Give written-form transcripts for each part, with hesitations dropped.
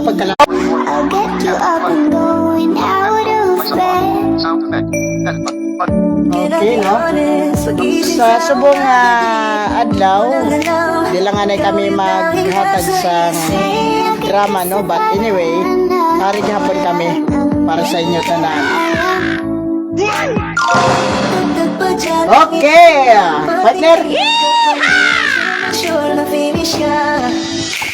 pagkala. I'll get you up and going out of bed. Okay, no? Sa subong adlaw, di lang anay kami maghatag sa drama, no? But anyway, hari hapon kami para sa inyo tanan. Okay, partner.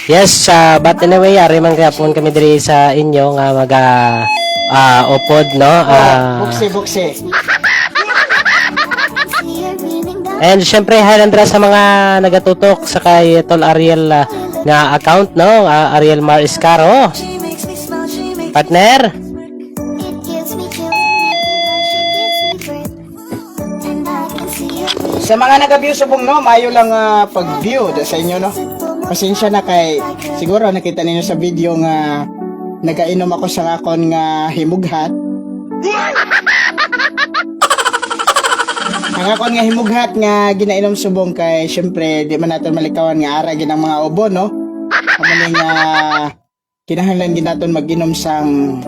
Yes, but anyway, ari man gyapon kami diri sa inyo nga upod, no? Buksi. And syempre, Highlandra sa mga nagatutok sa kay Tol Ariel nga account, no? Ariel Mar Iscaro. Partner. Sa mga nag-view subong, no, mayo lang pag-view sa inyo, no. Pasensya na kay siguro nakita ninyo sa video nga nagainom ako sa akon nga himughat. Ang akon nga himughat nga ginainom subong kay syempre di man natin malikawan nga ara gid ang mga ubo, no. Kamo nga kinahanglan gid naton mag-inom sang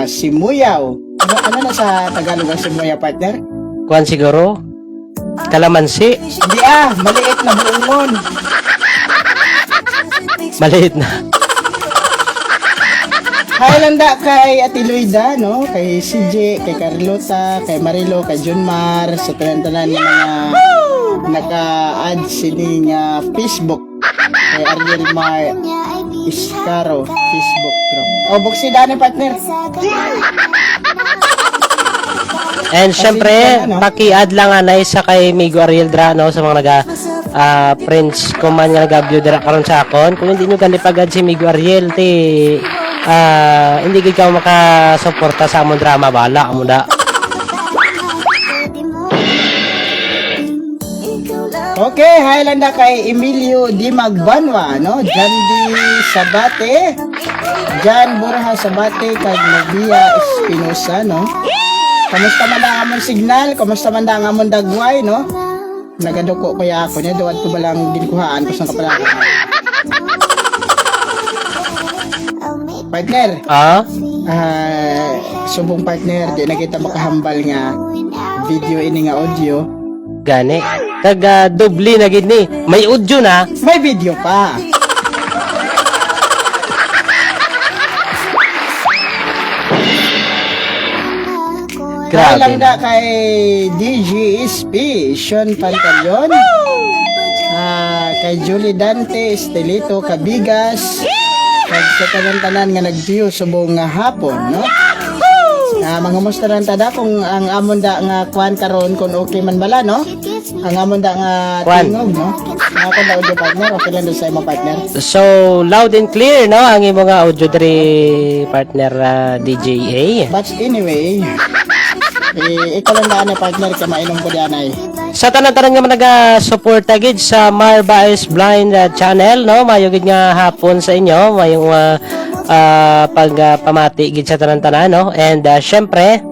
simuyaw. Ano na sa Tagalog ang simuyaw, partner? Kuan siguro. Kalamansi. Hindi maliit na buongon. Maliit na. Hailanda kay Ate Luida, no? Kay CJ, kay Carlota, kay Marilo, kay Junmar, sa tanan-tanan ng mga naka-add sini nga Facebook. Kay Ariel Mar Iscaro, Facebook bro. O, buksi dani, partner. And syempre, paki-add lang anay sa kay Migo Ariel Dra, no, sa mga friends ko man nga nag-view dira karon sa akon. Kung hindi nyo gani pag-add si Migo Ariel, hindi gid ka makasuporta sa among drama, bala amo da. Okay, Hailanda kay Emilio Di Magbanwa, no? Jan Di Sabate, Jan Borja Sabate, kay Novia Espinosa, no? Kamusta man ang amon signal? Kamusta man ang amon dagway, no? Nagaduko kaya ako niya, duwad ko balang ginkuhaan ko sa kapalang. Partner. Subong partner, di na kita makahambal nga video ini nga audio. Gani. Kag dubli na gid ni. May audio na, may video pa. Grabe. Lang na kay DJ SP, Sean Pantaleon, kay Julie Dante, Estelito Cabigas, kag sa tanan-tanan nga nag-view subong nga hapon, no? Mga musta lang tada kung ang amon da nga kuan karon kung okay man bala, no? Ang amon da nga tingog, no? Ako na audio partner, okay lang doon sa imo partner. So, loud and clear, no? Ang imo nga audio diri partner DJ A. But anyway, ikaw lang na partner ka mainom ko diyan ay. Sa tanan-tanan nga naga-support gid sa Marba's Blind channel, no? Mayo gid nga hapon sa inyo, mayong pagpamati gid sa tanan-tanan, no? And syempre,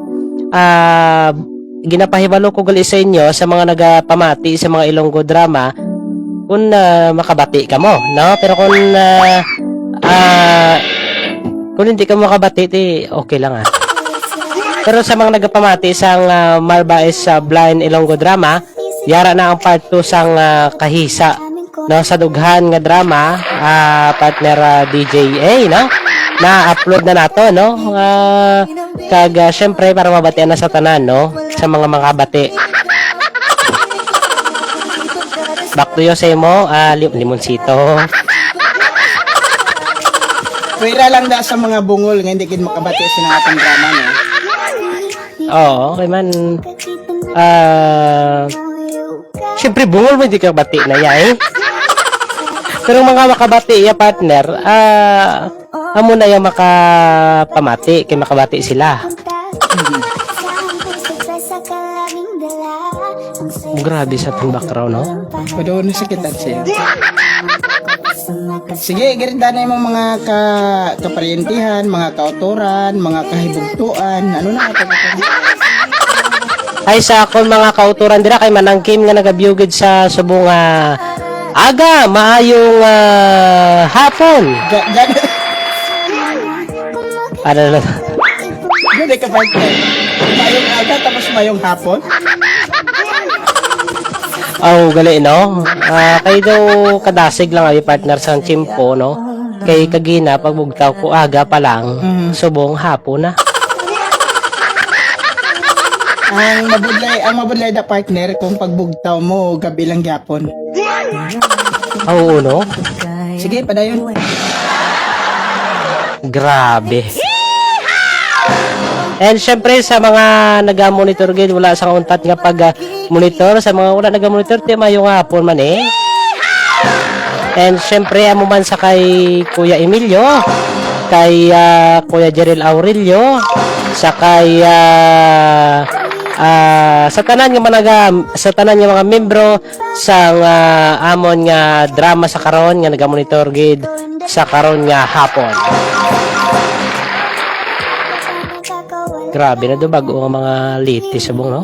ginapahibalo ko gali sa inyo sa mga nagapamati sa mga Ilonggo drama kung makabati ka mo, no? Pero kung hindi ka makabati, okay lang Pero sa mga nagapamati sang Marba's Blind Ilonggo drama, yara na ang part 2 sang kahisa, no, sa dughan nga drama, partner DJ A, no, na-upload na nato, no, kag syempre para mabatian na sa tanan, no, sa mga makabati. Back to you sa imo, Limonsito. Pwera lang da sa mga bungol nga hindi gid makabati sa atong drama, no. Oo, okay man. Siyempre, bungol mo, hindi ka bati na yan, Pero mga makabati, partner, amo na yung makapamati, kay makabati sila. Grabe sa itong background, no? Pwede na sakitan siya. Sige, ganito na yung mga kaparyentihan, mga kauturan, mga kahibugtuan. Ano na ito? Ay sa akong mga kauturan dira kay manangkim nga nagabyugid sa subong aga maayong hapon. Ano na? Gani ka partner. Mayong aga tapos mayong hapon. Oh, gali no. Kay daw kadasig lang ay partner sa chimpo no. Kay kagina pagbugtaw ko aga pa lang, subong hapon na. Ang mabudlay da partner kung pagbugtaw mo gabi lang gyapon. Oo no. Sige, padayon. Grabe. And syempre sa mga naga-monitor gid wala sa untat nga pag monitor sa mga wala naga-monitor ti mayo nga hapon man eh. And syempre amo man sa kay Kuya Emilio, kay Kuya Jerel Aurelio, sa kay sa tanan nga mga membro sa amon nga drama sa karon nga naga-monitor gid sa karon nga hapon. Grabe na do bago nga mga liti subong no.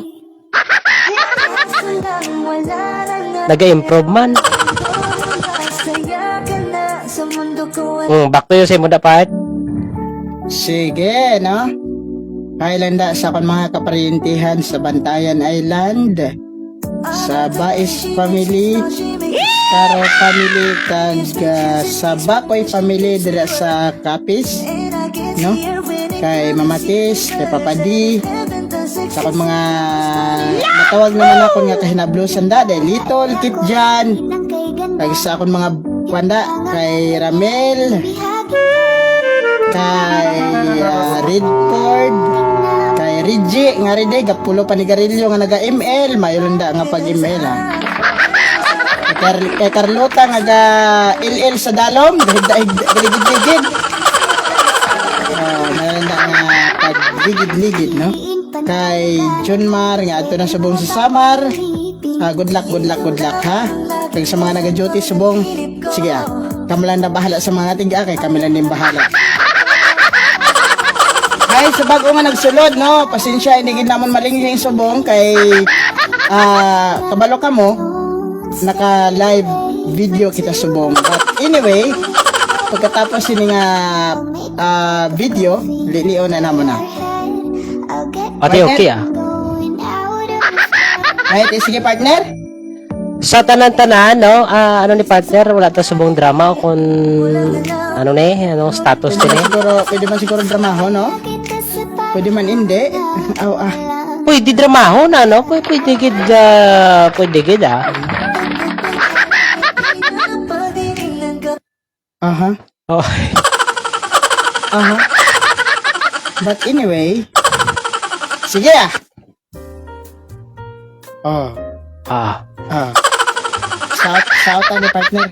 Naga-improve man. Back to you sa mo dapat. Sige, no? Kailanda sa kon mga kaparintihan sa Bantayan Island, sa Bais family, Caro family, kag sa Bakoy family dira sa Capiz, no? Kay Mamatis, kay Papadi, sa kon mga matawag naman ako nga kahinablusan da, dahil Little, Kitjan, kag sa akong mga panda, kay Ramel, kay Redford, kay Reggie, nga rin gapulo panigarilyo nga naga-ML, mayroon da nga pag-ML ha. Kay Carlota nga ga-LL sa dalom, galigid-ligid. Mayroon da nga pag-ligid-ligid, no? Kay Junmar, nga ato na subong sa Samar, good luck ha. Kaya sa mga naga-duty subong, sige kami lang na bahala sa mga ating kay kami lang din bahala. Ay, sa bago nga nagsulod, no, pasensya, hindi naman malinghing subong, kay kabalo ka mo, naka-live video kita subong. But anyway, pagkatapos yun nga video, lilio na naman na. Okay. Ay, sige partner. Sa tanan-tanan, no, ano ni partner, wala ta subong drama o kung ano status din Pwede man siguro dramaho, no? Pwede man hindi. Pwede dramaho na, no? Pwede gid Aha. Oh. Aha. But anyway, sige Shout ni partner.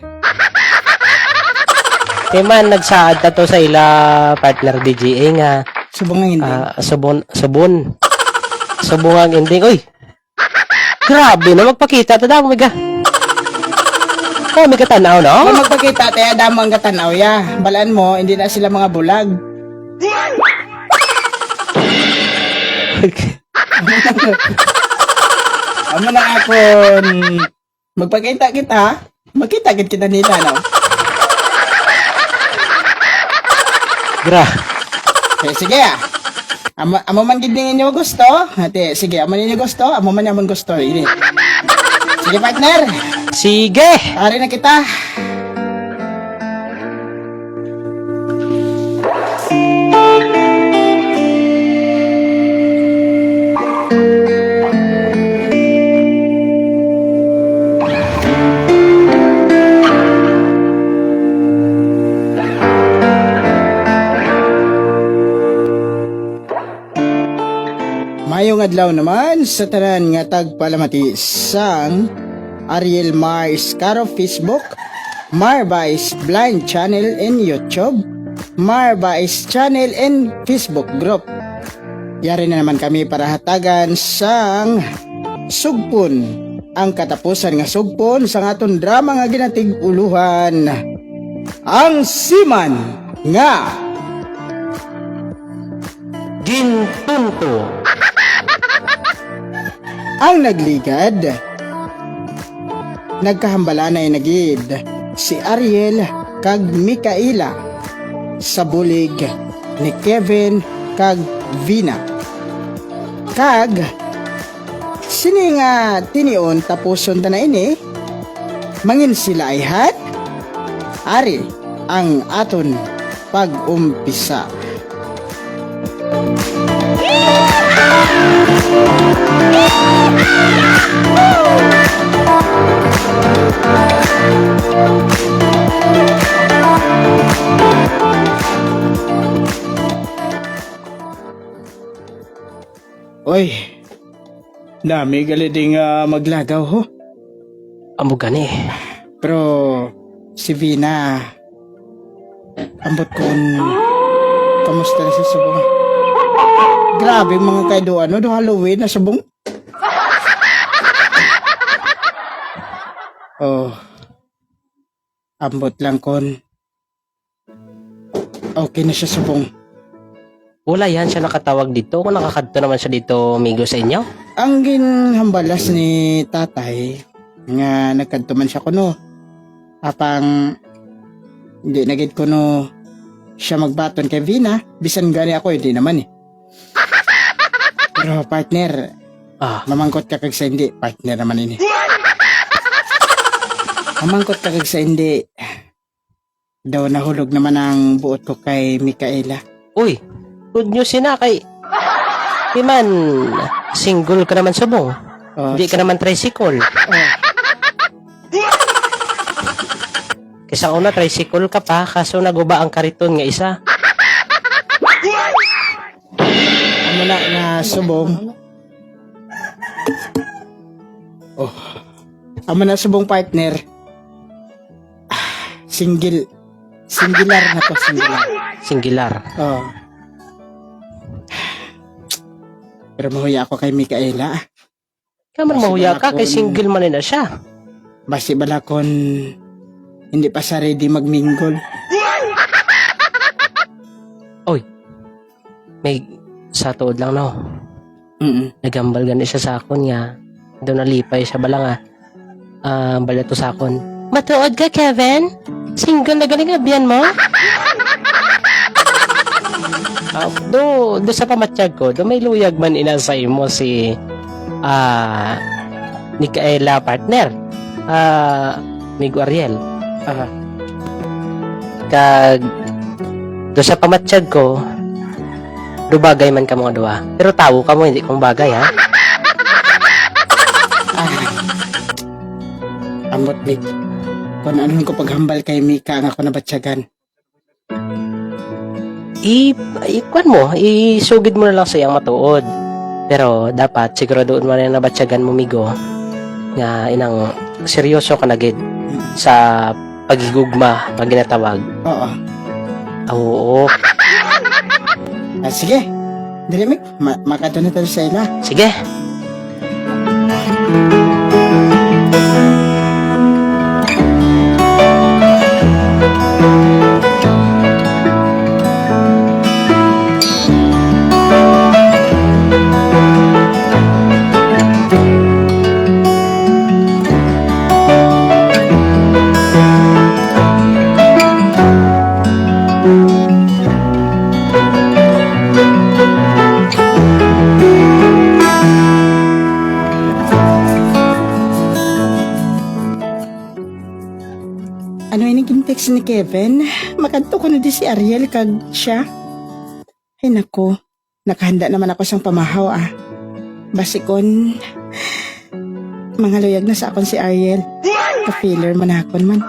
Kaya man nagsaad ta to sa ila partner DJA nga Subong ang hindi. subong ang ending. Uy, grabe na magpakita ta daw miga. May katanaw no? Kung magpakita tayo damang katanaw ya. Balaan mo, hindi na sila mga bulag. Amo na akon magpakita kita, magkita kita nila, no? Sige amo man gid ninyo gusto. Ate, sige, amo ninyo gusto, amo man namon gusto. Ini. Sige partner. Sige. Ari na kita. Mayong adlaw naman sa tanan nga tagpalamati sang Ariel Mar Iscaro Facebook, Mar Bais Blind Channel in YouTube, Mar Bais Channel in Facebook Group. Yari na naman kami para hatagan sang sugpon, ang katapusan nga sugpon sang aton drama nga ginatig uluhan, ang Siman nga Gintunto. Ang nagligad, nagkahambalanay nagid si Ariel kag Mikaela sa bulig ni Kevin kag Vina. Kag sini nga tinion tapuson ta na ini, mangin sila ay hat. Ari ang aton pag-umpisa. Oy, dami gali ding maglagaw ho. Amo gani. Pero si Vina, ambot kon kamusta na sa subong. Grabe mga kaido ano, do Halloween na subong. Oh, ambot lang kon. Okay na siya subong. Wala yan siya nakatawag dito. Kung nakakadto naman siya dito, amigo, sa inyo. Ang ginhambalas ni tatay nga nagkadto man siya kuno. Apang hindi nagid kuno siya magbaton kay Vina, bisan gani ako hindi naman eh. Pero partner, mamangkot ka kag sa hindi, partner naman ini. Mamangkot ka kag sa hindi. Daw nahulog naman ang buot ko kay Micaela. Uy, good news na kay man, single ka naman subong. Hindi ka naman tricycle. Kaysa una tricycle ka pa, kaso naguba ang kariton nga isa. Ano na nga subong? Oh. Amo na subong partner. Singular na to, singular. Singular. Oh. Pero mahuya ako kay Micaela. Kaman mahuya ka, kay single man na siya. Basi bala kon hindi pa siya ready magmingle. Oy, may sa tuod lang no. Nagambal gani siya sa akon nga. Doon nalipay siya bala nga. Bala to sa akon. Matuod ka, Kevin? Single na galing abiyan mo? Do sa pamatsyag ko, do may luyag man inasa mo si Micaela partner. Migo Ariel. Kag do sa pamatsyag ko, do bagay man ka mga duwa. Pero tawo ka mo, hindi kong bagay ha. Amot ni. Kung anong ko paghambal kay Mika ang ako nabatsyagan. Ikuan mo, isugid mo na lang sa iyang matuod. Pero dapat siguraduhin mo na nabatsyagan mo, migo, nga inang seryoso ka na gid sa pagigugma pag ginatawag. Oo. Oo. Sige. Dili Mik, makadto na tayo sa ila. Sige. Ano ini text ni Kevin? Makanto ko na di si Ariel kag siya. Ay nako, nakahanda naman ako sang pamahaw Basikon, mga luyag na sa akon si Ariel. Ka-feeler man akon man.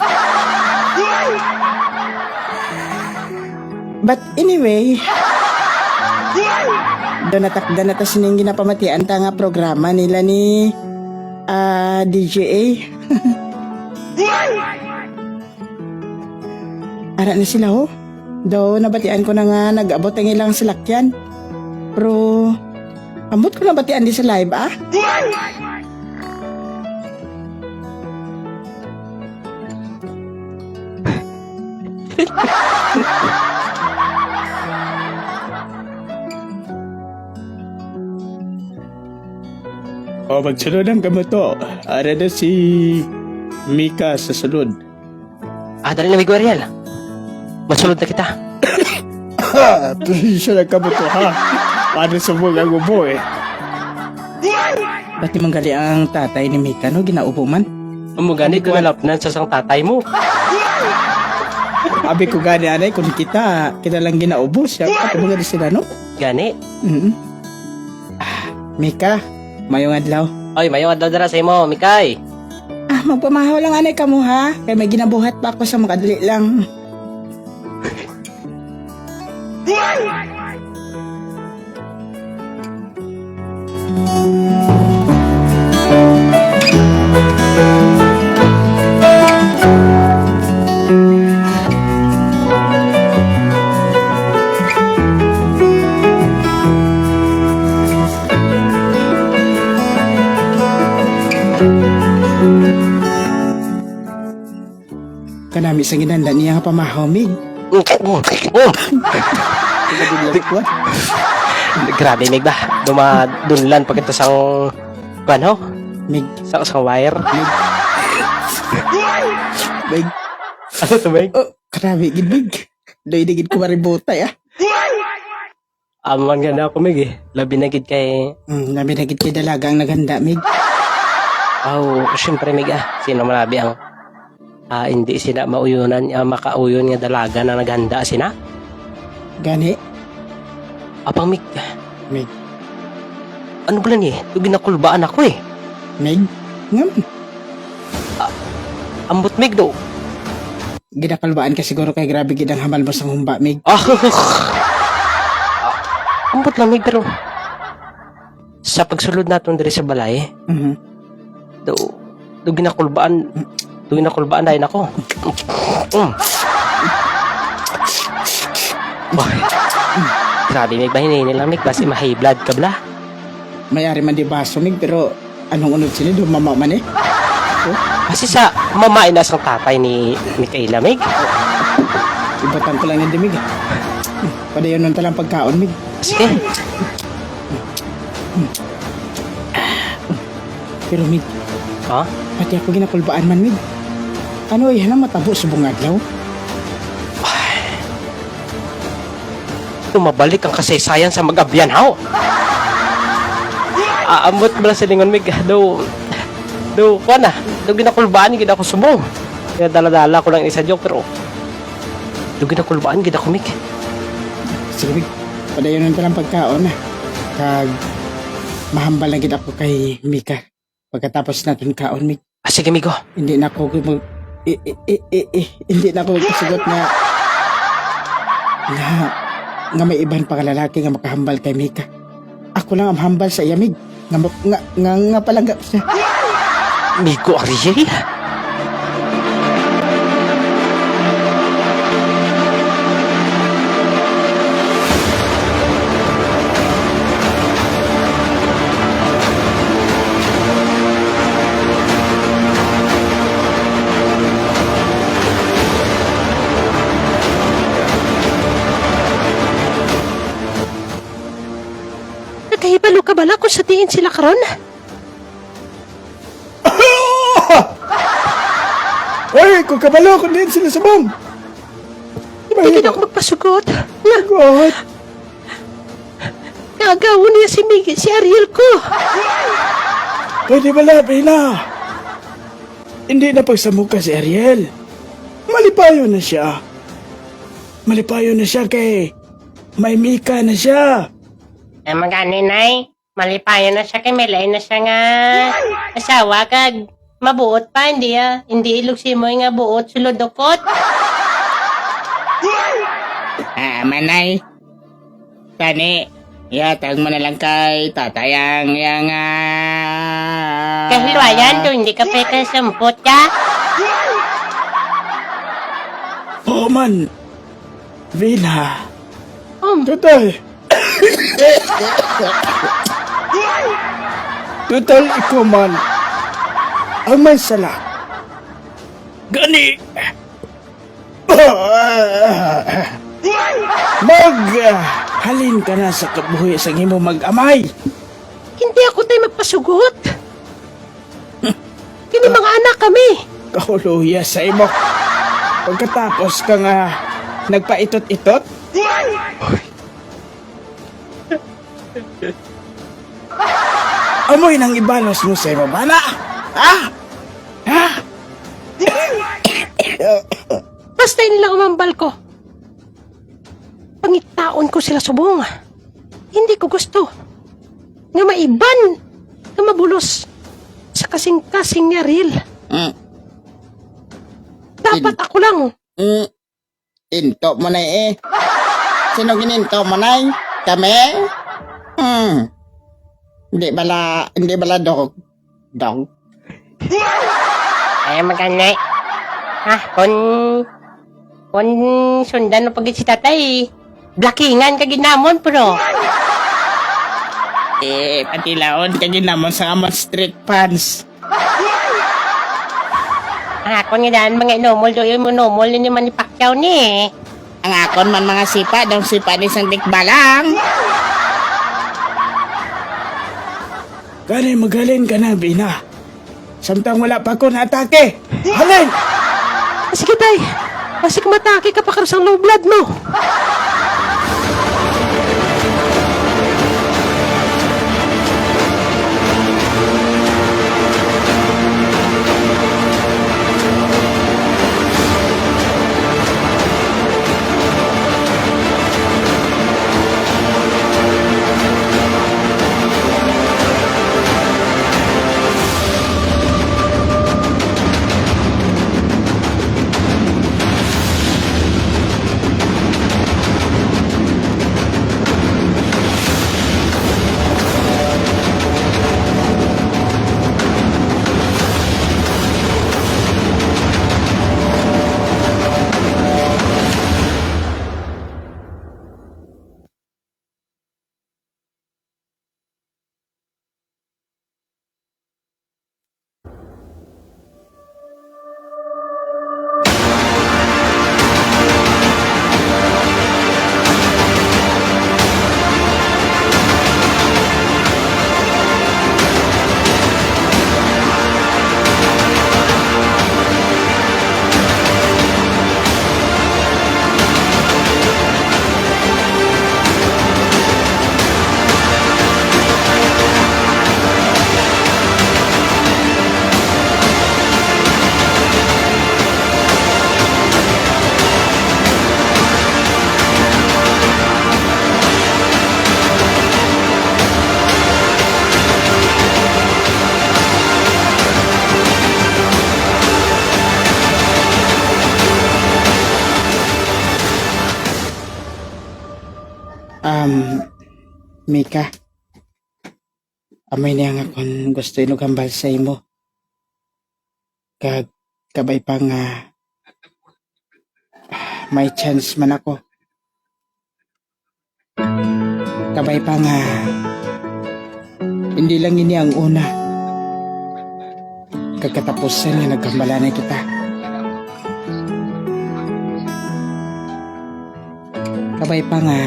But anyway, do natakda na ta sining ginapamatian ta nga programa nila ni DJA. Ara na sila Daw nabatian ko na nga nag-abot ang ilang salakyan. Pero ambot ko nabatian di sa live magsunod ang kamoto. Ara na si Mika sa sunod. Dali na, Migo Ariel. Masulod na kita. Tuloy siya nagkabuto ha. Paano subog ang ubo eh. Ba't naman gali ang tatay ni Mika no? Ginaubo man? Umugani ko nalapnan sa sang tatay mo. Abi ko gani anay kung kita lang ginaubo siya. Ako mga sila no? Gani. Mika, mayong adlaw. Oy, mayong adlaw dara sa imo, Mikay. Magpamahaw lang anay kamo ha. Kaya may ginabuhat pa ako sa makadali lang. Kanami sa ginanda niya nga pamahaw, Mig. Grabe, Mig ba? Dumadunlan pag ito sang... Ano? Mig. Sang wire. Mig. Ano to, Mig? Oh, grabe, gid, Mig. Doy-digid ko maributay, ah. Aman ganda ako, Mig eh. Labi na gid kay... Labi na gid kay dalaga ang naghanda, Mig. Oh, syempre, Mig ah. Sino malabi ang... hindi sila mauyunan, makauyon nga dalaga na naghanda sina? Gani? Apang Mig. Mig. Ano ba lang eh? Ito ginakulbaan ako eh. Mig? Ngam. Ambot Mig do. Ginakalbaan ka siguro kay grabe gid ang hamal mo sa humba, Mig. Ambot lang Mig pero sa pagsulod naton diri sa balay, do ginakulbaan dahil ako. Grabe, Mig, bahinin lang, Mig. Basi ma-high blood ka bla. Mayari man di baso, Mig, pero anong unod sila? Dumama man eh. Kasi sa mamain na sang tatay ni Kayla, Mig. Ibatan ko lang yan di, Mig. Padayon nun talang pagkaon, Mig. Sige. Pero, Mig, Ha? pati ako ginakulbaan man, Mig. Ano yan ang matabo sa bungadlaw? Tumabalik ang kasaysayan sa mag-abyan, haw. Aamot mo lang sa lingon, Mig. Do, kuha na. Do ginakulbaan, gina ako subong. Kaya dala-dala ko lang isa joke, pero do ginakulbaan, gina ako, Mig. Sige, Mig. Padayon nun talang pagkaon, ah. Kag, mahambal na gid ako kay Mika. Pagkatapos natin kaon, Mig. Sige, Migo. Hindi na ako hindi na ako magpasigot na may ibang pakalalaki nga makahambal kay Mika. Ako lang ang hambal sa iya, Mig. Nga palanggap siya. Migo, Ariel? Nakahibalo ka bala kung sa tingin sila karon? Ay, kung kabalo ko din sila sa bang. Hindi ka ako magpasugot. God. Nagawin niya si Ariel ko. Pwede ba Pina? Hindi na pagsamuka si Ariel. Malipayo na siya. Malipayo na siya kay may Mika na siya. Magani nay, malipayo na siya kay Melay na siya nga asawa kag mabuot pa hindi ilugsi mo nga buot sulodokot. Manay. Tani, yatag mo na lang kay tatayang yang Kahilwayan to hindi ka pwede sampot ka. Oh man. Vina. Total. Total ikaw man. Ang may sala. Gani. Halin ka na sa kabuhi sa imo mag-amay. Hindi ako tayo magpasugot. Kini mga anak kami. Kahuluya sa imo. Pagkatapos ka nga nagpaitot-itot, Amoy nang ibalos mo sa imo bana. Ha? Ha? Basta nila umambal ko. Pangitaon ko sila subong. Hindi ko gusto. Nga maiban. Nga mabulos. Sa kasing-kasing nga real. Mm. Dapat ako lang. Into mo na eh. Sino gininto mo na eh? Kami? Hindi bala dog. Dog? Ay, maganda. Kung sundan mo pag si tatay, blakingan ka ginamon, pro. Pati laon ka ginamon sa amon street pants. Kung nga daan mga inomol, doon mo nomol, ni man ipakyaw ni. Ang akon man mga sipa, daw sipa ni sang dikbalang. Gani magaling ka na, Bina. Samtang wala pa ako na-atake. Halin! Sige tay. Kasi kumatake ka pa karusang low blood mo. Mika. Amay niya nga kung gusto inugambal sa imo. Kabay pa nga may chance man ako. Kabay pa nga hindi lang ini ang una. Kagkatapusan nga nagkambalanay kita. Kabay pa nga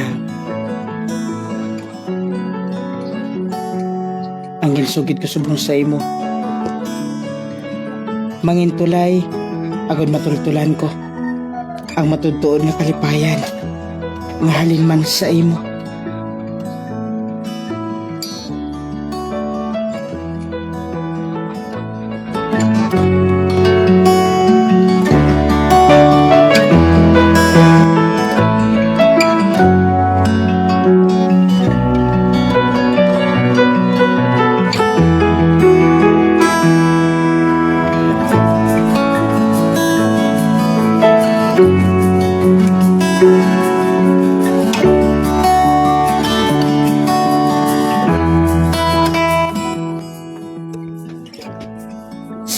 ang ginsugid ko subong sa imo. Mangintulay, agad matultulan ko ang matutuon nga kalipayan nga halin man sa imo.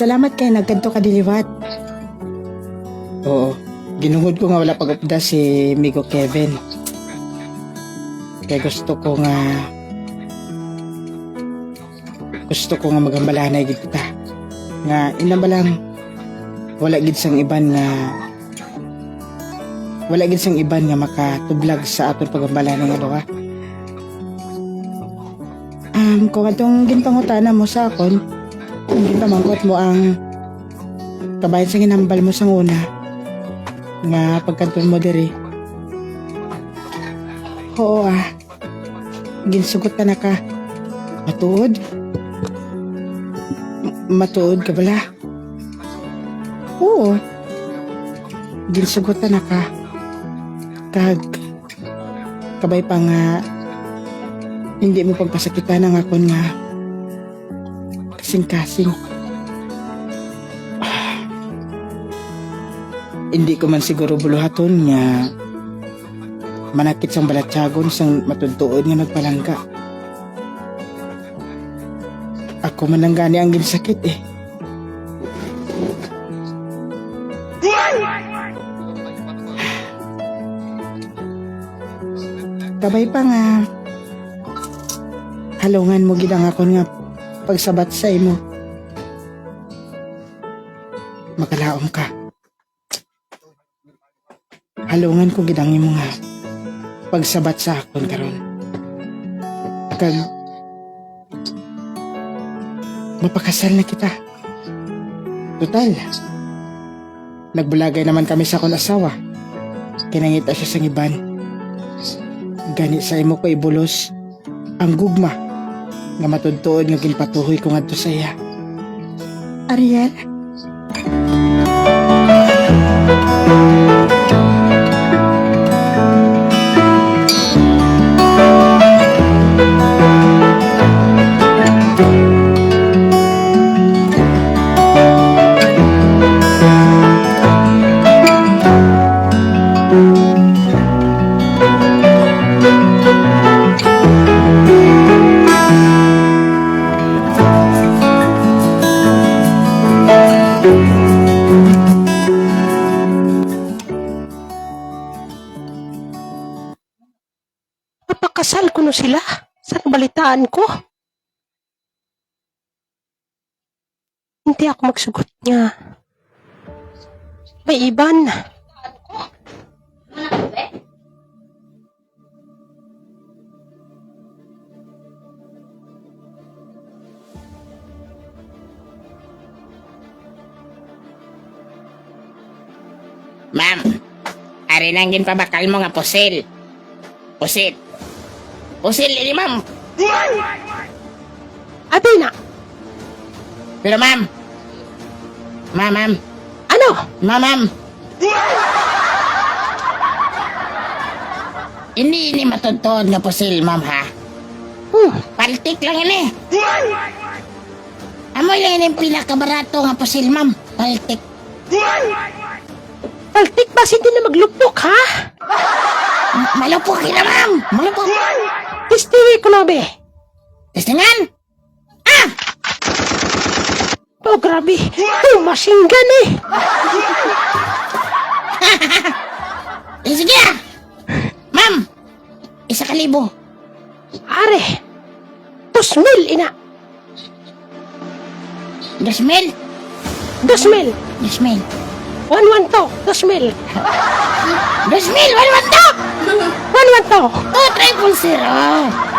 Salamat kay nagkanto ka diliwat. Oo, ginuhod ko nga wala pag-upda si Migo Kevin. Kaya gusto ko nga magambalanay gid kita. Nga ina ba lang wala gid sang iban nga makatublag sa aton pagambalanay nga duha. Kung atong ginpangutana mo sa akon, hindi pa mangkot mo ang kabayan sa ginambal mo sang una nga pagkanton mo diri. Oo ginsugot ka na ka. Matuod? Matuod ka bala? Oo. Ginsugot na ka. Kabay pa nga hindi mo pagpasakitan ang akon nga kasing-kasing. Hindi ko man siguro buluhaton nga manakit sang balatsagon sang matudtuod nga nagpalangka. Ako man lang gani ang ginsakit eh. Kabay pa nga halungan mo gid ang akon nga pagsabat sa imo. Makalaom ka. Halungan ko gid ang imo nga pagsabat sa akon karon. Kag mapakasal na kita. Total. Nagbulagay naman kami sa akong asawa. Kinangita siya sa iban. Gani sa imo ko ibulos ang gugma nga matudtuod nga ginpatuhoy ko ngadto sa iya. Ariel. Napakasal ko no sila. Saan balitaan ko? Hindi ako magsugot niya. May iban. Ma'am, ari nang ginpabakal mo nga pusil. Pusit. Pusil ini ma'am. Abi na. Pero ma'am. Ma'am. Ano? Ma'am. Ini matuntun nga pusil ma'am ha. Paltik lang ini. Amoy lang ini pinakabarato nga pusil ma'am. Paltik. Paltik ba hindi na maglupok ha? Malupok na ma'am. Malupok. History ko na be. Testingan. Oh grabe. Masinggan eh. Sige ah. Ma'am. 1,000. Are. 2,000 ina. 2,000. 2,000. 2,000. 1,1 to. 2,000. 2,000. Wala to. 1,1 to. 2,000.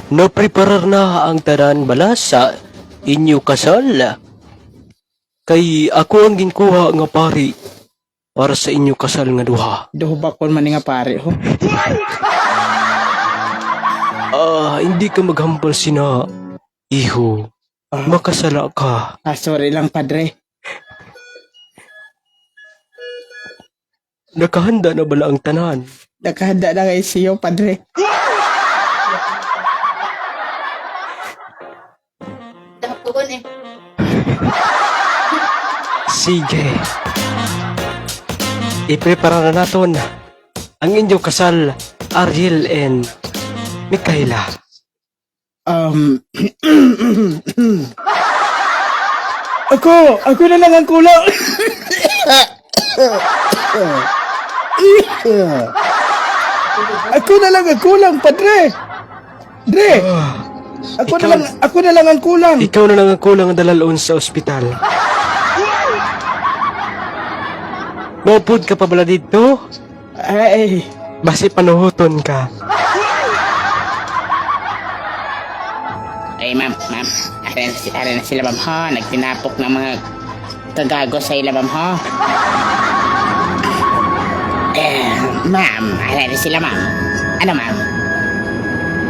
Napreparar na ang tanan bala sa inyo kasal. Kay ako ang ginkuha nga pari para sa inyo kasal nga duha. Duho ba kon man nga pare ho? Hindi ka maghambal sina iho. Makasala ka. Sorry lang padre. Nakahanda na bala ang tanan? Nakahanda na kay siyo padre. Sige. Iprepara na naton ang inyong kasal, Ariel and Mikaela. Ako na lang ang kulang. Ako na lang ang kulang, padre. Dre. Ako na lang ang kulang. Ikaw na lang ang kulang ang dalaloon sa ospital. Maupod ka pa bala dito? Ay, Basi panuhuton ka. Ay, ma'am. Ara na sila, ma'am, ha? Nagtinapok ng mga kagago sa ila, ma'am, ha? Ma'am, ara na sila, ma'am. Ano, ma'am?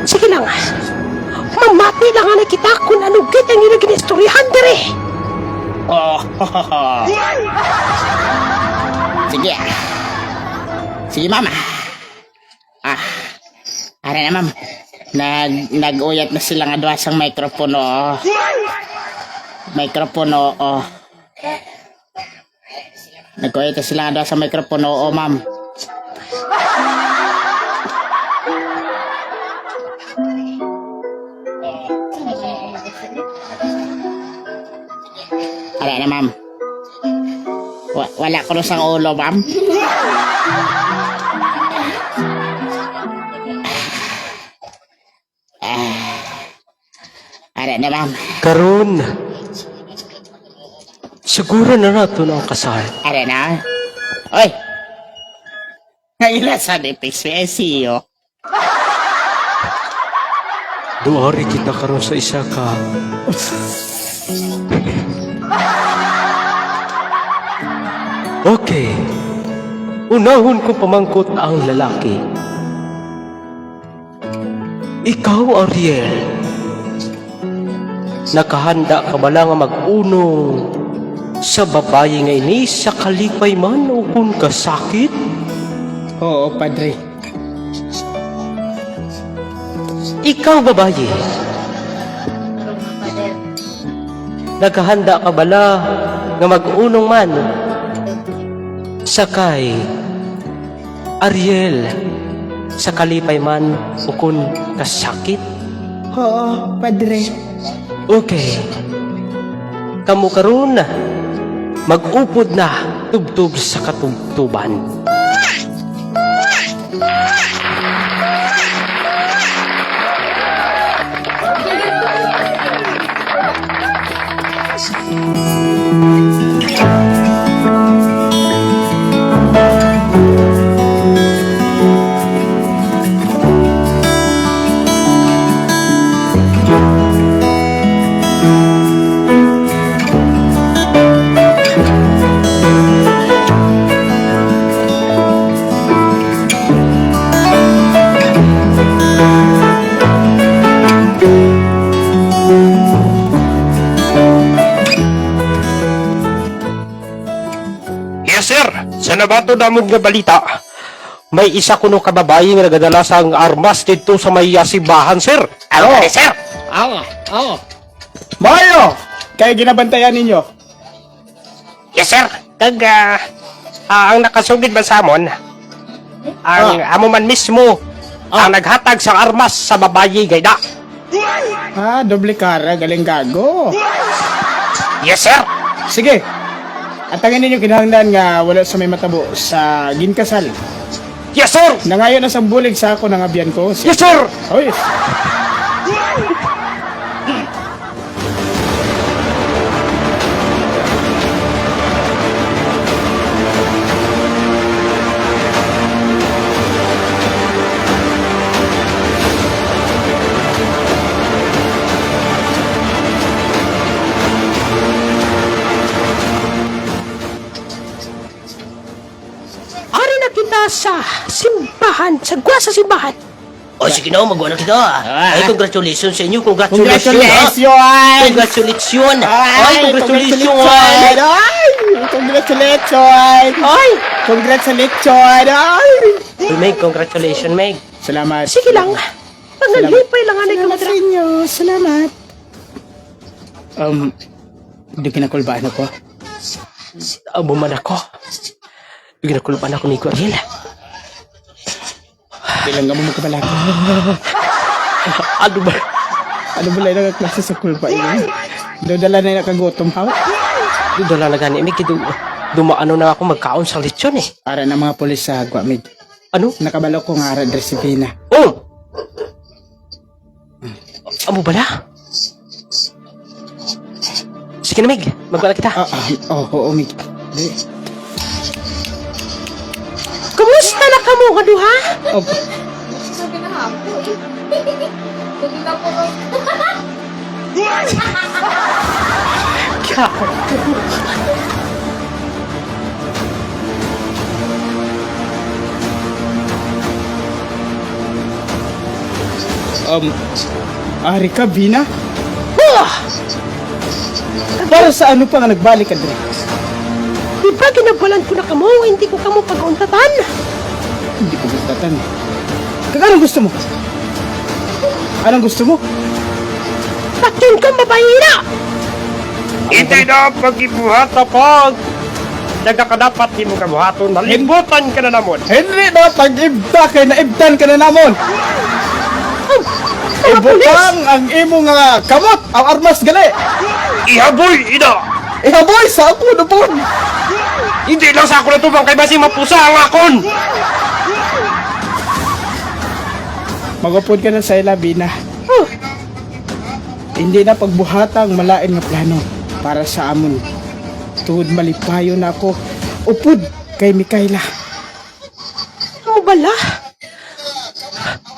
Sige lang. Mamati lang nga kita kung ano git ang ilang ginistoryahan dire. Oh, Sige, Sige, ma'am. Ara na, ma'am. Nag-uyat na sila nga doon sa mikropono. Nag-uyat na sila nga doon sa mikropono, ma'am. Ara na, ma'am. Wala ko na sa ulo, ma'am. Ara na, ma'am. Karon, siguro na nato na ang kasal. Ara na. Oy! Ngayon sa DPSPSU. Duari kita karon sa isa ka. Okay. Unahon ko pamangkot ang lalaki. Ikaw, Ariel. Nakahanda ka ba lang nga mag-unong sa babae nga ini sa kalipay man o kung kasakit? oo, padre. Ikaw, babae. Nakahanda ka bala nga mag-unong man sakay Ariel sa kalipay man o kung kasakit? Oo, padre. Okay. Kamu karon mag-upod na tubtub sa katubtuban. Yes, sir. Sa nabato namon nga balita, May isa kuno kababae nga nagadala sang armas dito sa may simbahan, sir. Ano, sir? Oo. Mayo! Kaya ginabantayan ninyo. yes, sir. Kag, ang nakasugid man sa amon, ang amo man mismo, ang naghatag sa armas sa babayi gayda. Doble kara, galing gago. Yes, sir. Sige. At tangin ninyo kinahanglan nga wala sa may matabo sa ginkasal. Yes, sir. Nangayon na sang bulig sa ako ng abyan ko. Yes, sir. Oy. Ari na kita sa simbahan, sagwa sa simbahan. O sige na, magawa na kita. Ay, congratulations sa inyo. Congratulations. Congratulations! Congratulations. Ay, congratulations. Congratulations! Oy, Congratulations! Ay! Meg, congratulations, Meg. Salamat. sige lang. Pangalipay lang nga Salamat sa na inyo. Salamat. Hindi kinakulbaan ako. Abo man ako. Ginakulpan ako ni Ariel. Ilang nga mo magkabalaki. Ano ba? Ano ba lang ang klase sa kulpa yun? Dodala na yung nakagutom ha? Dala na gani. May Dumaano na ako magkaon sa lechon eh. Para ng mga pulis sa Agwa, Mig. Ano? Nakabalo ko nga rin si Bina. Oh! Amo bala? Sige na, Mig. Magwala kita. Oo, Mig. Di. Kumusta na ka mo, kaduha? Oh, ari ka, Bina? Para sa ano pa nga nagbalik ka, Dre? Di ba ginabalan ko na kamo? Hindi ko kamo pag-untatan. Hindi ko gustatan. Anong gusto mo? Anong gusto mo? Patyon kang mabayina! Hindi na pag-ibuhat na pag. Nagkakadapat di mo kabuhaton. Nalimutan ka na naman. Henry na pag-ibda kay naibdan ka na namon. Ibutang ang imo nga kamot, ang armas gali. Ihaboy, ina! Ihaboy sa ako na po. Hindi lang sa ako na tubang kay basing mapusa ang akon! Magupod ka na sa ila, Bina. Hindi na pagbuhatang malain nga plano para sa amon. Tuhod malipayo na ako. Upod kay Mikaela. Amo bala?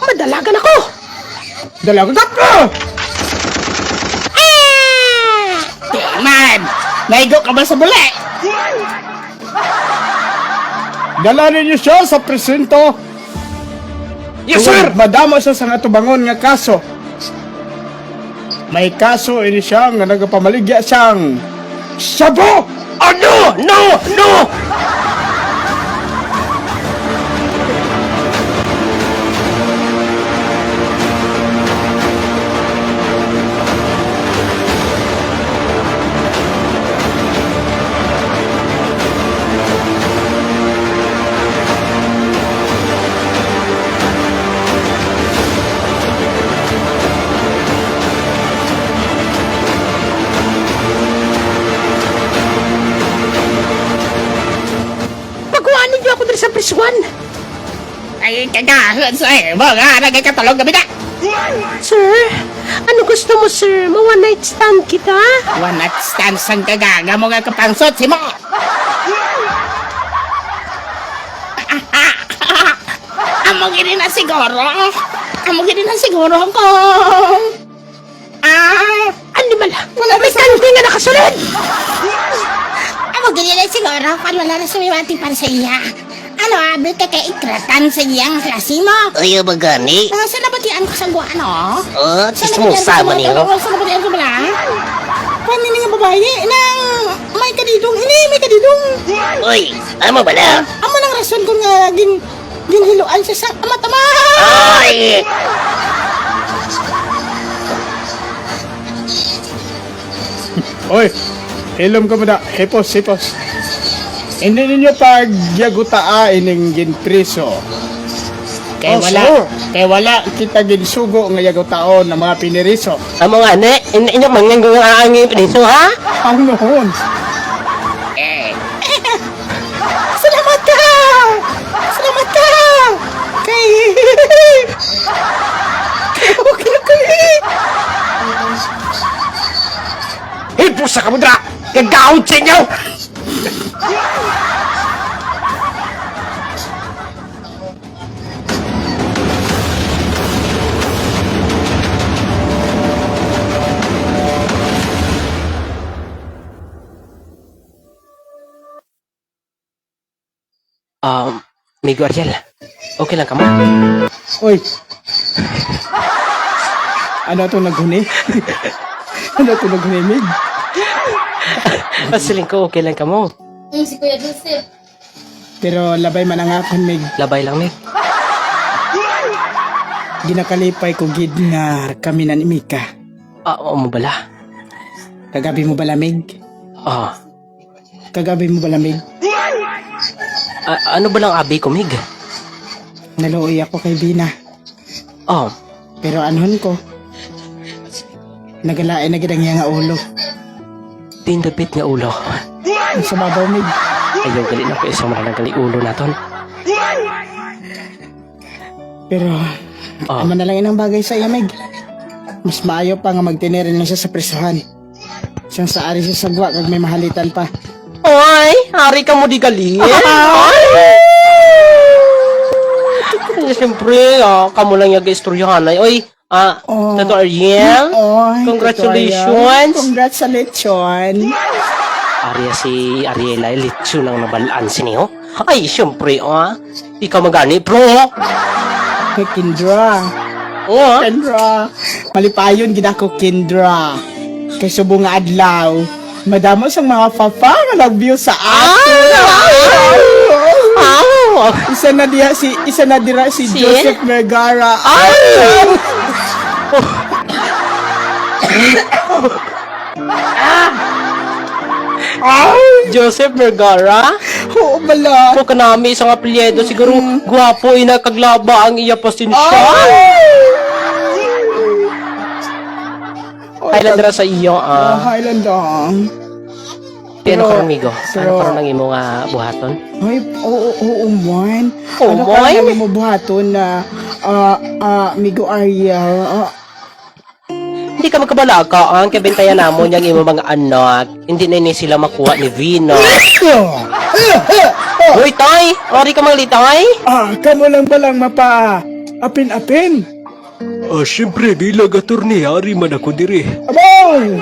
Madalagan ako! Dalaga ka! Man! Naigo ka ba sa buli? Dala ninyo siya sa presinto. Yes, sir! Madama siya sa nga tubangon nga kaso. May kaso ini siya nga nagapamaligya siyang Sabo! Oh, no! No! No! Pagkuhanin niyo ako dito sa priswan! Ay, kagahon sa mga nagkakatulog gabi na. Sir, ano gusto mo, sir? One night stand kita? One night stand sang kagaga mo nga kapangsot si mo. Amo gini na siguro. Amo gini na siguro ko. Animal! Wala may kanti nga nakasunod! Amo gini na siguro kan wala na sumiwati para sa iya. Ano, abit ka kay ikratan sa iyang klase mo. Ayaw ba gani? Saan nabatian ko sa guwa, no? Oh, sismusa man niyo. Saan nabatian ko ba? Paano nga babae nang may kadidong? Hindi, may kadidong. Uy, amo bala? Amo nang rason kung ginhiluan siya sa amat-ama. Ay! Oy, hilom ka mo na. Hipos. Hindi ninyo pagyagutaa ining ginpriso. Kay wala kita ginsugo nga yagutaon ng mga piniriso. Amo nga, ne? Inyo mangyang ang priso, ha? Ang noon. Salamat ka! Salamat ka! Kay... Okay na kay... Hipo sa kamudra! Gagawin sa inyo! Migo Ariel, okay lang ka mo? Oy. Ano to naghuni? Ano to naghuni, Mig? Pasiling ko, okay lang ka mo? Si Kuya Joseph. Pero labay man ang akon, Mig. Labay lang, Mig. Ginakalipay ko gid nga kami na ni Mika. Oo mo bala? Kagabi mo ba lamig? Ah, Kagabi mo ba lamig? ano ba lang abi ko, Mig? Naluoy ako kay Bina. Oh, Pero anhon ko. Nagalain na gid ang iya nga ulo. tindapit nga ulo. Ang sa babaw, Mig. Ayaw gali na ko isang malagali ulo naton. Pero, Oh. ama na lang inang bagay sa iyamig. Mas maayo pa nga magtinirin lang siya sa presuhan. Siyang sa ari siya sagwa kag may mahalitan pa. Oy, hari ka mo di gali. Siyempre, kamo lang yung istoryahanay. Oy, Oh. Tato Ariel, Oy, congratulations. Congratulations. Arya si Ariela, litso lang nabalaan siniyo. Ay, siyempre, di ka magani, pro. Kay Kindra. Oo, Kendra. Malipayon gid ako Kendra. Kay subong nga adlaw. Madamo sang mga papa nga nag-view sa ato. Isa na dira si Joseph Vergara. Joseph Vergara. Oo bala. Kung kanami isang apelyido, siguro gwapo ina kaglaba ang iya pasensya. Highlander sa iyo, Highland dong. Ano ka amigo? Ano pero- ka nang imo nga buhaton? Ay, oo man. Oo, Ano man? ka mo buhaton na Migo Ariel? Hindi ka magkabalaga ang kabintayan namon yung imo mga anak. Hindi na ini sila makuha ni Vino. Uy, tay! Ori ka manglitay? Kamo lang balang mapa apin-apin. Siyempre, bilang attorney, hari man ako diri. Abong!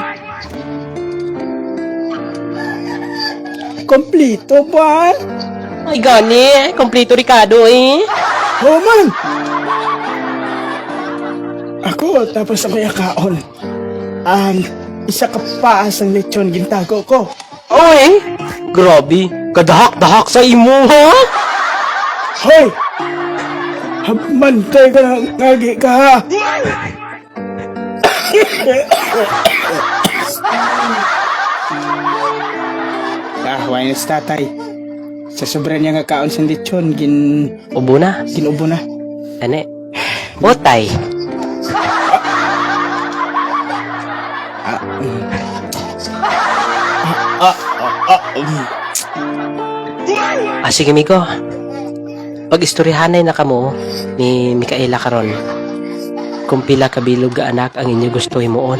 Kompleto ba? Ay, gani. Kompleto Ricardo, eh. Oo man! Ako, tapos ako yakaon. Isa ka pa ang lechon gintago ko. Oy! Grabe. Kadahak-dahak sa imo, ha? Hoy! Mantay ka ng ngagi ka ha! Wainas tatay. Sa sobra niya nga kaon sa lechon, Ubo na. ginubo na. Ane. Botay. Sige, Migo. Pag-istoryahanay na kamo ni Micaela karon. Kung pila kabilog ga anak ang inyo gusto himuon.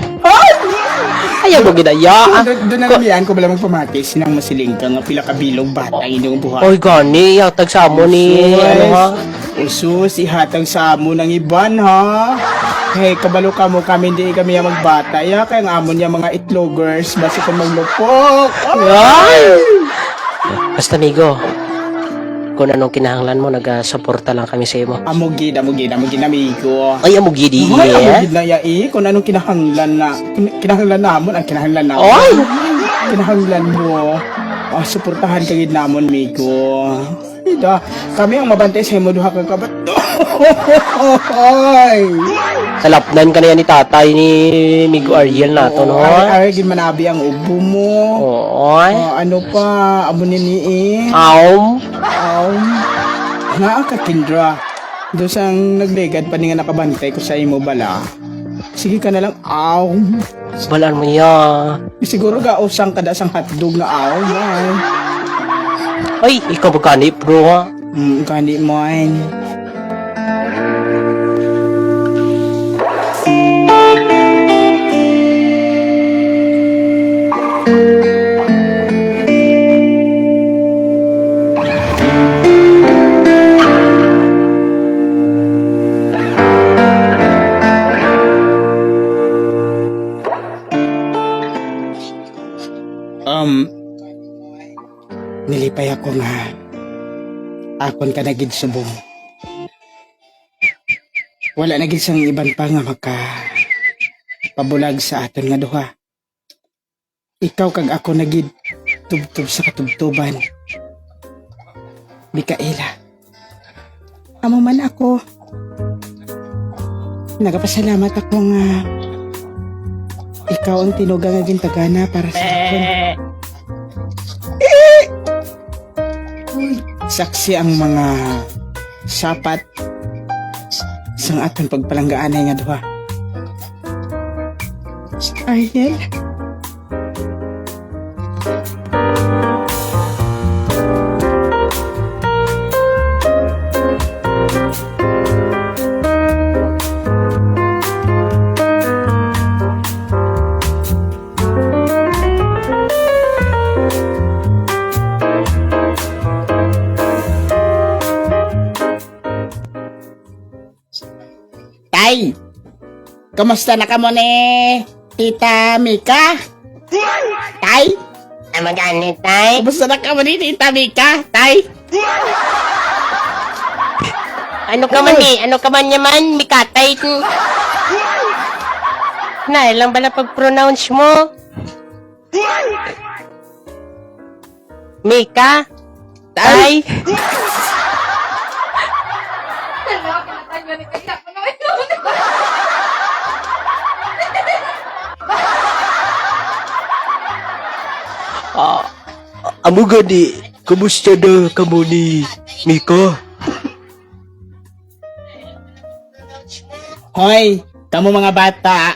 Ayaw mo ginaya. Doon na naman ko bala magpamati. Sinang masiling ka nga pila kabilog bata ang inyong buhay. Oy, gani. Yatag sa mo ni, ano ha? Usus, ihatag sa amo ng iban ha. Hey, kabalo ka mo kami, hindi kami yung magbata. Ya, kaya nga amo niya mga itlogers, basta kung maglupok. Basta, Migo. Kung anong kinahanglan mo, nag-suporta lang kami sa imo. Amugid, amigo. Ay, amo gidi. Ay, amugid na ya kung anong kinahanglan namon, ang kinahanglan namon. Oy! Kinahanglan mo. Suportahan kagid namon, migo. Ida, kami ang mabantay sa imo duha ka kabat. Oy! Talapnan ka na yan ni tatay ni Migo Ariel nato, no? Ay, manabi ang ubo mo. Oy. Ano pa, amo ni Aum. Naa ka, Kindra. Doon sang naglegad pa ni nga nakabantay ko sa imo bala. Sige ka na lang, Balaan mo niya. Siguro ka usang kada sang hotdog nga man. Ay, ikaw magkani, bro, ha? Kani man. Nilipay ako nga akon ka nagid subong. Wala nagid sang iban pa nga pabulag sa aton nga duha. Ikaw kag ako nagid tubtub sa katubtuban. Micaela, amo man ako. Nagapasalamat ako nga ikaw ang tinuga nga gintagana para sa akon. Saksi ang mga sapat sang aton pagpalanggaanay nga duha. Ariel. Tay, kamusta na ka mo ni Tita Mika? Tay, Magani, tay. kamusta na ka mo ni Tita Mika? Tay, Ano ka man eh? Ano ka man yaman? Mikatay. Na, ilang bala pag-pronounce mo? Mika? Tay? Amo gani, kamusta na kamo ni Mika? Hoy, kamo mga bata,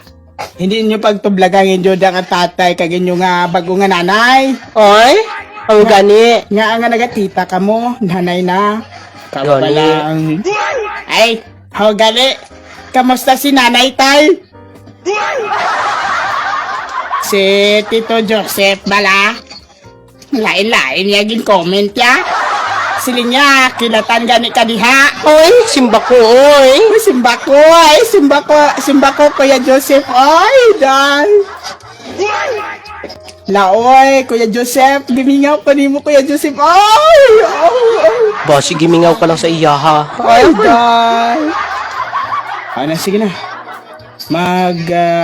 hindi nyo pagtublagang inyo ang tatay kag inyo nga bago nga nanay. Oy? Ang gani. Nga nagatita kamo, nanay na. Kamu Gani. palang. ay, How gali? Kamusta si nanay tay? si Tito Joseph bala. Lain-lain niya gin-comment ya. Sili niya, kilatan gani kadiha. Oy, simba ko, oy. Uy, simba ko, Kuya Joseph, ay, day. Laoy, Kuya Joseph, gimingaw ko ni mo, Kuya Joseph, ay, Ba, sige, mingaw ka lang sa iya, ha? ay, day. Ano, sige na.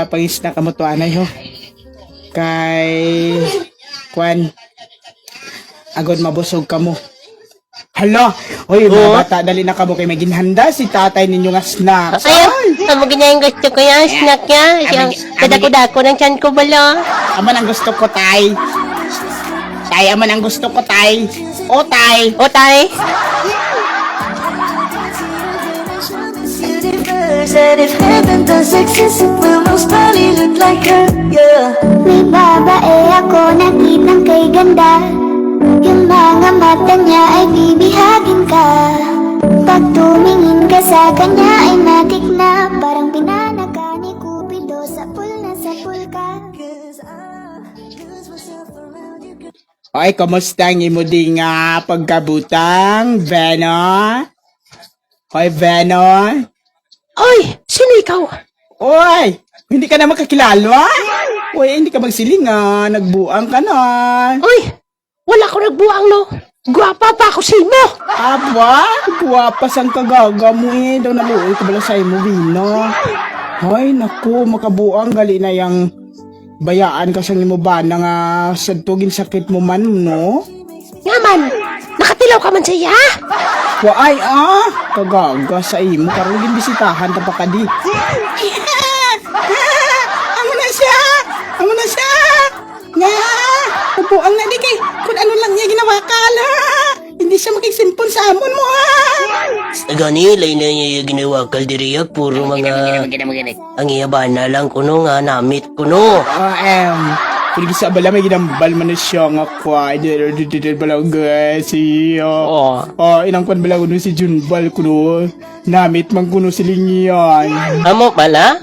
Pangis na kamo to, anay, ho. Kay, Kwan, agad mabusog kamo. Hala, oy, mga bata, dali na kamo kay may ginhanda si tatay ninyo nga snacks. Ay, amo ganyan yung gusto ko yan, snack ya. Siyang kadako-dako ng tiyan ko bala. Aman ang gusto ko, Tay. Tay, aman ang gusto ko, Tay. O, Tay. O, tay. And if heaven does exist, it will most probably look like her, yeah. May babae ako nakitang kay ganda. Yung mga mata niya ay bibihagin ka. Pag tumingin ka sa kanya ay matik na. Parang pinanaka ni Cupido sa pool ka. Oy, kamusta ang imo di nga pagkabutang, Beno? Hoy, Beno? Oy, sino ikaw? Oy, hindi ka na makakilala? Oy, hindi ka magsiling nagbuang ka na. Oy, wala ko nagbuang, no? Gwapa pa ako sa imo. Aba, guwapas ang kagaga mo eh. Daw naluoy ka bala sa imo, Bino. Hoy, naku, makabuang gali na yang bayaan ka sa imo ba na nga sadtugin sakit mo man, no? Nga man, nakatilaw ka man sa iya. Waay, kagaga sa imo. Karong ginbisitahan ta pa kadi. Amo na siya! Amo na siya! Nga! Upuang na di kay kung ano lang niya ginawa kala. Hindi siya makikisimpon sa amon mo, ha! Gani, lain na niya yung ginawa kaldiriya. Puro mga ang iyaban na lang kuno nga namit kuno. Kung sa bala may ginambal man na siya nga kwa. Dito bala guys. Inang kwan bala kuno si Junbal kuno. Namit man kuno si Lingian. Amo bala?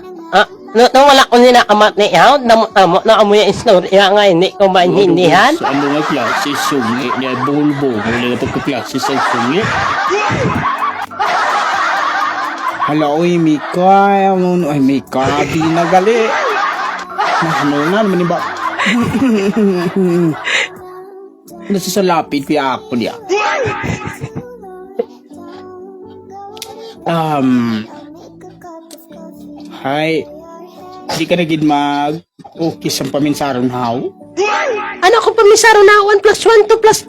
No, wala ko nakamat ni yaw. Amo na amo yung istorya nga hindi ko maintindihan. Sa ano nga klase, sungi niya, bulbo. Wala na pagka-klase sa sungi. Hala, oy, Mika. Ay, Mika, di na gali. Ano nga naman ba? Nasa sa lapid, kaya ako niya. Hi. Di ka nagid mag-okay sa paminsaron how? Ano kung pamisaro na 1 plus 1, 2 plus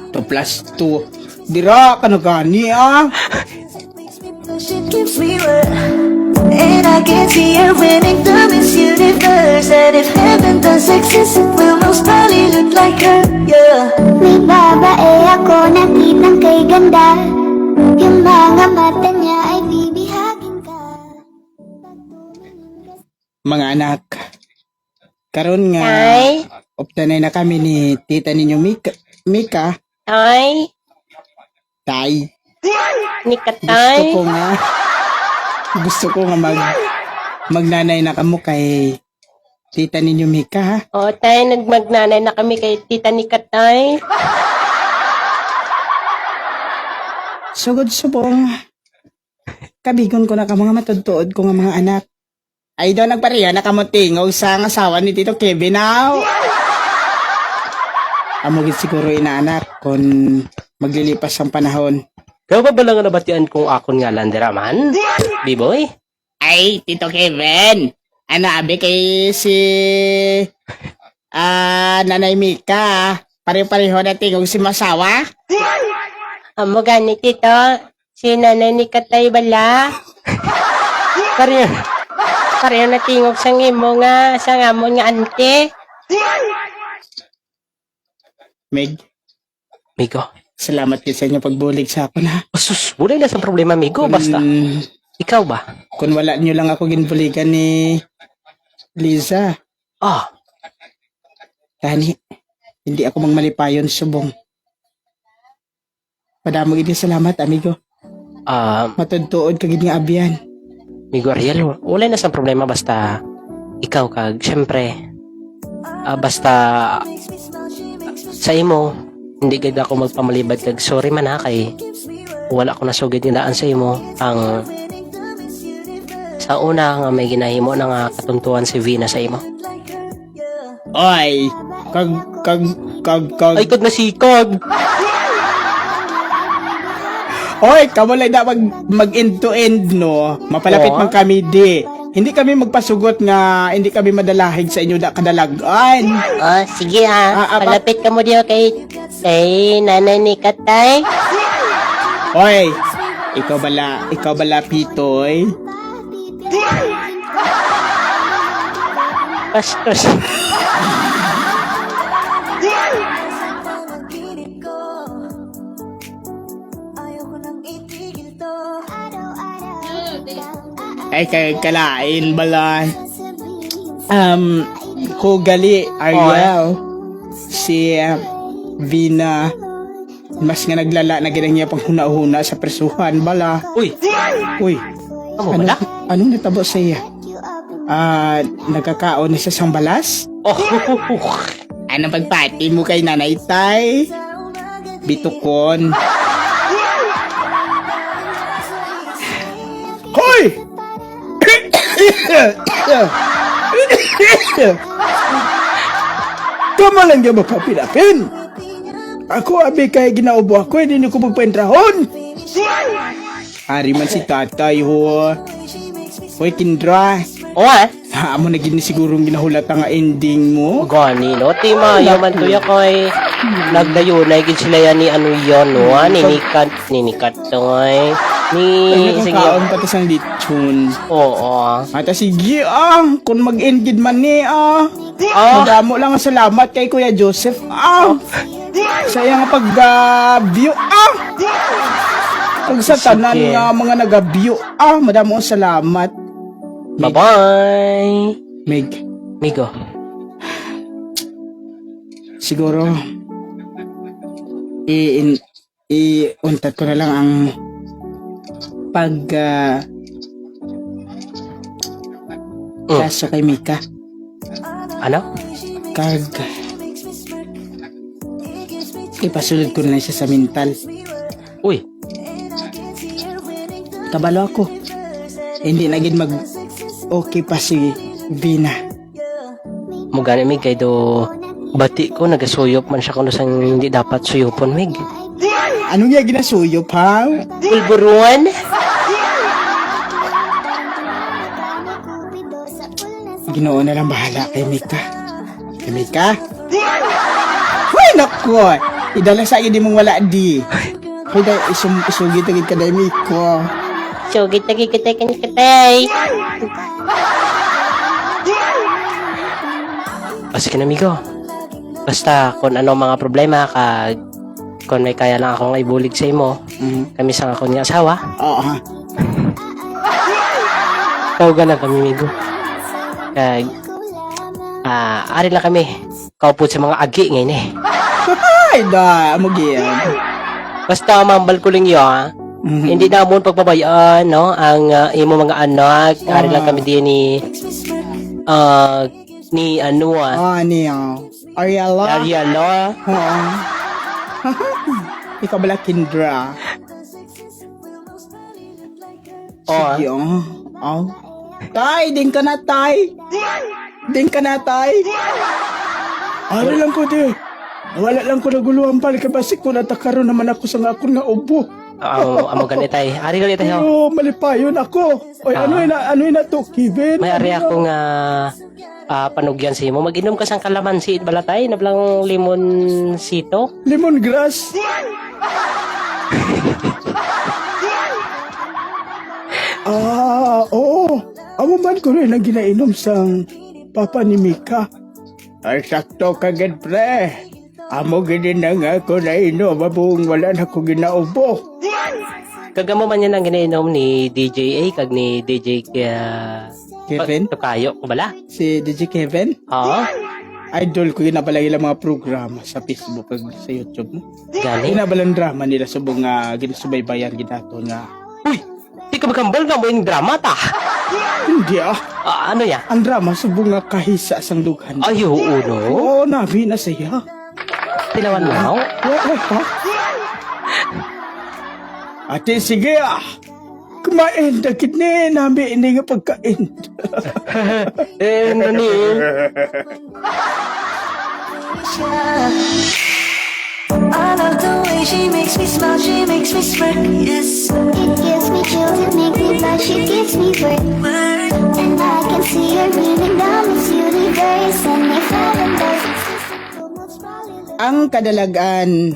2? 2 plus 2. Dira ka na gani Shit keeps me wet. And I can see her winning the Miss Universe. And if heaven does exist, it will most probably look like her, yeah. May babae ako nakitang kay ganda. Yung mga mata niya ay bibihagin ka. Mga anak. Karon nga Tay? optanay na kami ni tita ninyo Mika. Tay? Tay. Nikatay? Gusto ko nga magnanay na kamo kay tita ninyo Mika, ha? O, tay, nagmagnanay na kami kay Tita Nikatay. Sugod subong. Kabigon ko na ka mga matudtuod ko nga mga anak. Ay daw nagpareha na kamutingog sa asawa ni Tito Kevin now. Amugit siguro inaanak kung maglilipas ang panahon. Kaya ba lang nabatian kung akon nga landeraman? B-boy? Ay, Tito Kevin. Ano, abi kay si... Nanay Mika. Pare-pareho na tingog si Masawa. Amo gani tito, si nanay ni Katay bala. Pareho na tingog sa imo nga, sa ngamon nga ante. Meg, Migo. salamat kayo sa inyo pagbulig sa ako na. Sus, bulay na sa problema, Migo. Basta, ikaw ba? Kung wala nyo lang ako ginbuligan ni Liza. Ah, Tani, hindi ako mangmalipayon subong. Padamo gini salamat, amigo. Matudtuod ka gini abyan. Migo Ariel, wala na sa problema. Basta, ikaw kag, syempre, basta, sa imo, hindi gid ako magpamalibad kag sorry man ha kay wala ko nasugid nidaan sa imo ang sa una nga may ginahimo na nga katuntuan si Vina sa imo. Oy, kag. Ay, kag nasikag! Oy, kamulay na mag-end to end, no? Mapalapit Oo. man kami, di. Hindi kami magpasugot nga, hindi kami madalahig sa inyo da kadalagan. Oh, sige malapit ka mo diyo kay nanay ni Katay. Oy, ikaw bala, Pitoy. Pastos. Ay, kalain bala. Hugali, Ariel. Si Vina. Mas nga naglala na ginang niya pang huna-huna sa presuhan bala. Uy, Uy, amo ba? anong natabo sa iya? Nagkakaon ni sa sambalas? Oh, Anong pagpati mo kay Nanay Tay, bitukon. Hoy! Tama lang yung mapapilapin. Ako abi kay ginaubo ako, hindi niyo ko magpaintrahon. Hari man si tatay ho. Hoy Kindra, amo na gini sigurong ginahulat nga ending mo. gani, no? Tima, yaman to ya kay nagdayunay gid sila yan ni ano yon, no? Ninikat to ay. Sige. Nakakaon pa to sang lechon. Oo. Ata sige kung mag-end gid man ni Madamo lang ang salamat kay Kuya Joseph sa iyang pag-view Kung sa tanan Sige. nga mga nag-view madamo ang salamat. Bye-bye. Meg, Migo. siguro untat ko na lang ang kaso kay Mika. Ano? Kag ipasulod ko na lang siya sa mental. Uy, Kabalo ako. Hindi na gid mag okay pa si Vina. mugani mig kay do bati ko nagasuyop man siya kuno sang hindi dapat suyopon mig. Anong niya ginasuyop ha? Pulburuan? Ginoo na lang bahala kay Mika. Kay Mika? Hoy nako! Idala sa di mong wala di. Hoy dahil isugi tagid ka dahil Miko. Sugit lagi kita kay Katay. O sige na, Migo. Basta kung ano mga problema kag kung may kaya lang akong ibulig sa imo, kami sa akong nga asawa, Oo ha. tawagan na kami, Migo. Kag ari lang kami kaupod sa mga agi ngayon eh. Ay da, amo giyan. Basta mambal ko lang yun, hindi na mo pagbabayaan, no? Ang imo mga anak, ari lang kami din ni ano Niyo. Ariela. Ariano. Oo. Ikaw bala Kindra. Sige, Tay, din ka na, tay. Din ka na, tay. Ano lang ko, di. Wala lang ko naguluhan pala kabasik ko natakaroon naman ako sa akong nga ubo. Amo ganitay. Ari ganitay ho. Pero malipayon ako. Oy, ano na to, Kevin? May ari ako nga panugyan si mo. Mag-inom ka sang kalamansi balatay na blang limon sito. Lemongrass. Oo. Amo man ko rin ang ginainom sang papa ni Mika. Ay, sakto kagad, pre. Amo gini na nga ako na inom, abong wala na ko ginaubo. Kagamo man yan ang ginainom ni DJ A kag ni DJ Kevin? Tukayo ko bala? Si DJ Kevin? Oo. Idol ko ginabala ilang mga programa sa Facebook ag sa YouTube mo. Gani. Ginabalang drama nila sa mga ginasubaybayan ginato nga. Uy! Di ka magambal na mo yung drama ta. Hindi Ano ya? Ang drama sa bunga kahisa sang dughan. Ay, oo, no? Oo, nabi na siya. Tilawan mo? Wala pa. Ate, sige kumain, dakit ni, nabi ini nga pagkain. Nani? I love the way she makes me smile, she makes me smirk, yes. It gives me chills, it makes me blush, it gives me work. And I can see her beaming down this universe. And if heaven doesn't Ang kadalagan,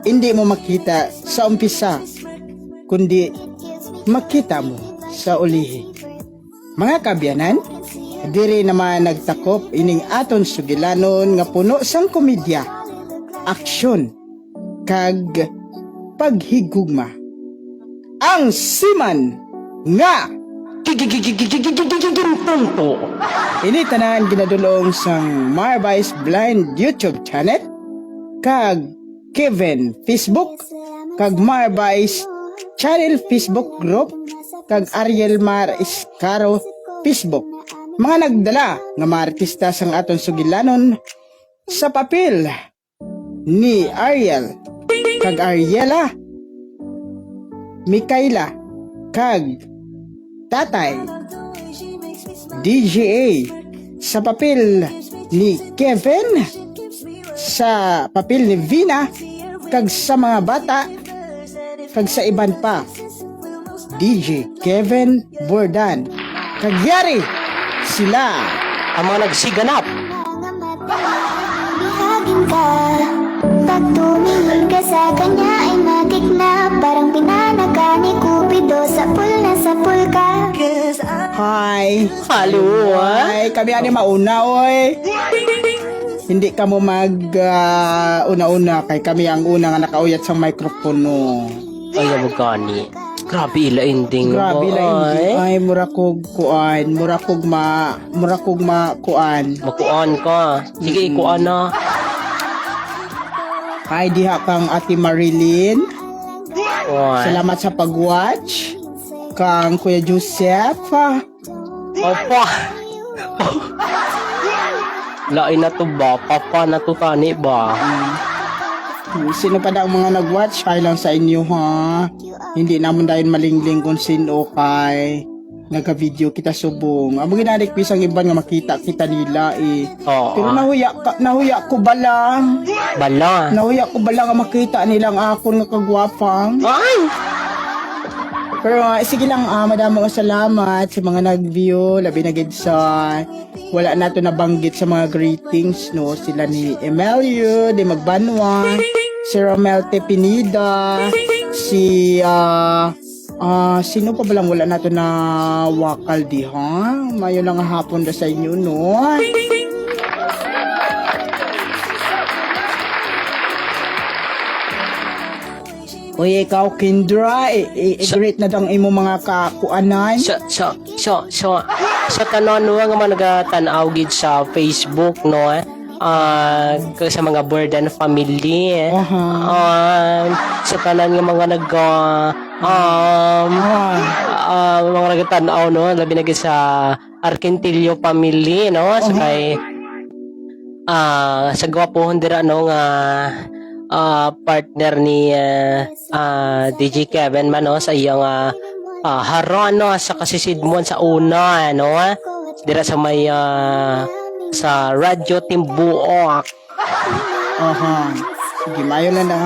hindi mo makita sa umpisa, kundi makita mo sa ulihi. Mga kabyanan, diri naman nagtakop ining aton sugilanon nga puno sang komedya, aksyon, kag paghigugma. Ang siman nga ini tanan ginadulong sang Marvice Blind YouTube channel, kag Kevin Facebook, kag Marvice channel Facebook group, kag Ariel Mar Iscaro Facebook. Mga nagdala nga mga artista sang aton sugilanon sa papel ni Ariel, kag Ariela, Mikaela, kag Tatay, DJA, sa papel ni Kevin, sa papel ni Vina, kag sa mga bata, kag sa iban pa, DJ Kevin Bordan, kag yari sila Ang mga nagsiganap. bihagin ka. Pag tumingin ka sa kanya ay matik na. Parang pinanaga ni Cupido sa pool ka. Hi. Halo, Hi, kami ani mauna, oy. Hindi ka mo una-una kay kami ang una nga nakauyat sa microphone. Ay, mo gani. Grabe ila ending. Grabe lang hindi. Ay, murakog kuan. Murakog ma kuan. Makuan ka. Sige, ikuan na. Hi, diha kang Ate Marilyn. Oy. Salamat sa pag-watch. Kang Kuya Joseph. Opa. Lain na to ba? Papa na to tani ba? Sino pa daw mga nag-watch? Hi lang sa inyo, ha? Hindi naman dahil malingling kung sino kay nagka-video kita subong. Amo gina-request ang iban nga makita kita nila eh. Oo. Pero nahuya ko balang. Bala. Nahuya ko balang nga makita nilang akon nga kagwapang. Ay! Pero sige lang, madamo nga salamat sa mga nag-view, labi na gid sa wala nato nabanggit sa mga greetings, no? Sila ni Emelio de Magbanwa, si Romel Tepinida, si sino pa ba lang wala nato na wakal di, ha? Mayo lang nga hapon da sa inyo, no? Uy, ikaw, Kendra, i-greet na dang imo mga kakuanan. Sa tanan no nga mga nagatanaw gid sa Facebook no sa mga Burden family sa tanan nga mga mga nagatanaw no labi na gid sa Argentillo family no sa kay sa gwapohon dira no nga partner ni DJ Kevin man no sa iyang Harana sa kasisidmuan sa una, no? Dira sa may sa Radyo Timbuok. Aha. Sige, mayo lang na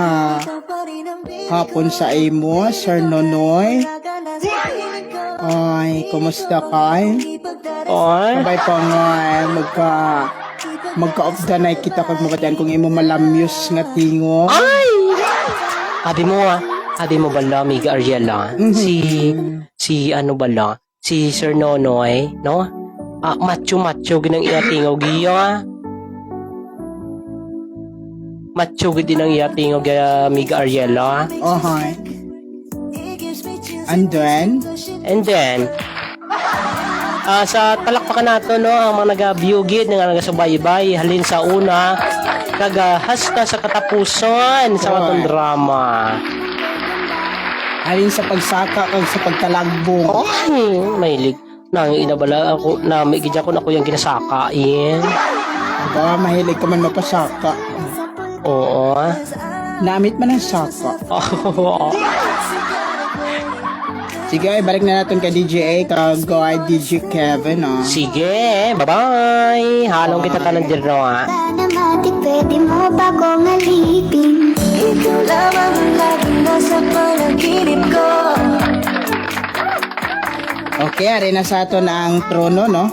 hapon sa imo, Sir Nonoy. Ay, kumusta ka? Oy. Sabay pa nga, magka-off the night kita kag makadaan kung imo malamyos nga tingo. Ay! Abi mo bala, Miga Ariela? Si ano bala? Si Sir Nonoy, no? Macho ginang iyatingaw giya. Macho ginang iyatingaw giya, Miga Ariela. Aha. And then, sa talakpakan nato, no, ang mga nagabiyugid, nga nagasubaybay, halin sa una, hasta sa katapusan sa matong drama. alin sa pagsaka kag sa pagkalagbong. Ay, mahilig. Nang inabala ako, na may gidya ko na ko yung kinasakain. Baka mahilig ka man mapasaka. Oo. Namit man ang saka. Oo. Sige, ay, balik na natin kay DJ A, kag DJ Kevin, oh. Sige, bye-bye. Halong kita tanan dyan, no, ha? Sana matik, pwede mo ba kong alipin? Ikaw lamang ang lagi nasa panaginip ko. Okay, ari na sa ato na ang trono, no?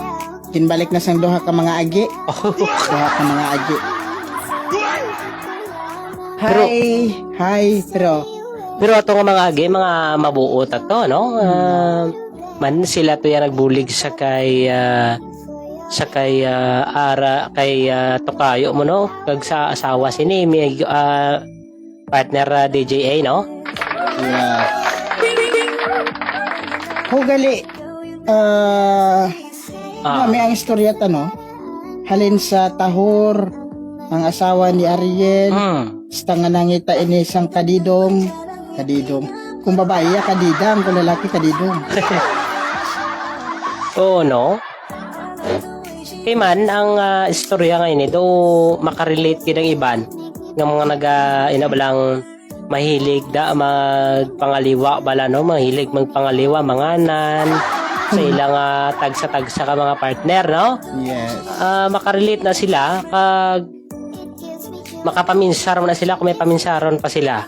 Kinbalik na sang duha ka mga agi. Duha ka mga agi. Hi, Pero ato nga mga agi, mga mabuot ato, no? Man sila to yan nagbulig sa kay Tokayo mo, no? Kag sa asawa si Nemi, partner DJ A, no? Yeah. Hugali, may ang istorya no? Halin sa tahor, ang asawa ni Ariel, basta nga nangita ini isang kadidong. Kung babae, kadidang. Kung lalaki, kadidong. Oo, no? Kay man, ang istorya ngayon ito, makarelate kinang iban ng mga inabalang mahilig magpangaliwa bala, no? Mahilig magpangaliwa, manganan sa ilang tagsa-tagsa ka mga partner, no? Yes. Makarelate na sila pag makapaminsar na sila kung may paminsaron pa sila.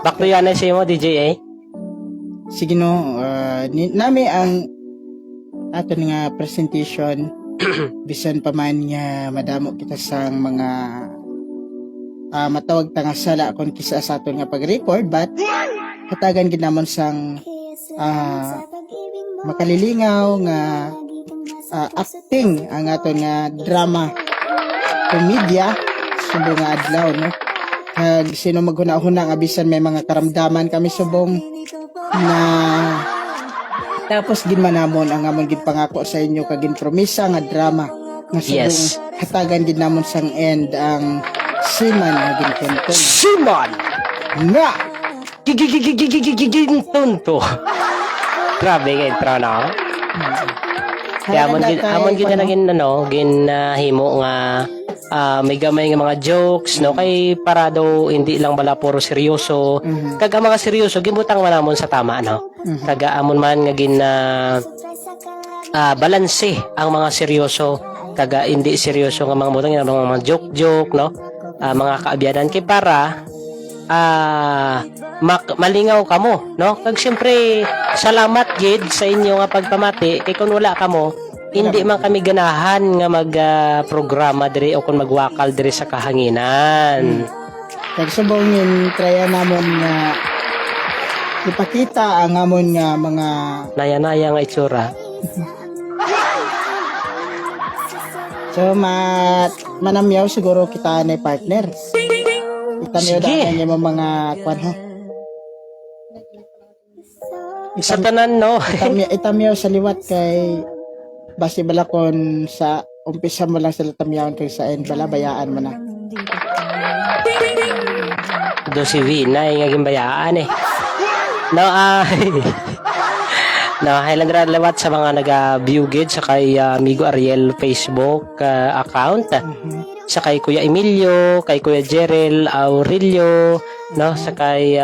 Back to yan na siya mo, DJ A. Sige no, nami ang ato nga presentation bisan pa man nga madamo kita sang mga matawag ta nga sala kung kisa sa aton nga pag-record, but hatagan ginamon sang makalilingaw nga acting ang aton nga drama komedya subong nga adlaw, no? Kag sino maghuna-huna nga bisan may mga karamdaman kami subong na tapos ginmanamon ang amon gid pangako sa inyo kag promisa nga drama nga subong Yes. hatagan gid namon sang end ang siman nga ginkonton Simon! nga Tonto. Grabe nga intro, no? Kaya amon gid na ginahimo nga may gamay nga mga jokes, no? Kay para daw hindi lang bala puro seryoso. Kag ang mga seryoso gibutang man namon sa tama, no? Kag amon man nga balanse ang mga seryoso kag hindi seryoso nga mga butang nga mga joke, no? Mga kaabyanan kay para malingaw kamo, no? Kag siyempre salamat gid sa inyo nga pagpamati kay kun wala kamo hindi man kami ganahan nga programa diri o kung magwakal diri sa kahanginan. kag subong trya namon nga ipakita ang amon nga mga Naya-naya nga itsura. so manamyaw siguro kita na partner. Itamyaw Sige. na niya mga kwan ho. Sa tanan, no? Itamyaw sa liwat kay basi balakon sa umpisa mo lang sila tamyawan kay sa end bala bayaan mo na. Do si Vinay nga gimbayaan eh. No, Na Highland Lewat sa mga naga-view gid sa kay Amigo Ariel Facebook account. Sa kay Kuya Emilio, kay Kuya Jerel Aurelio, no, sa kay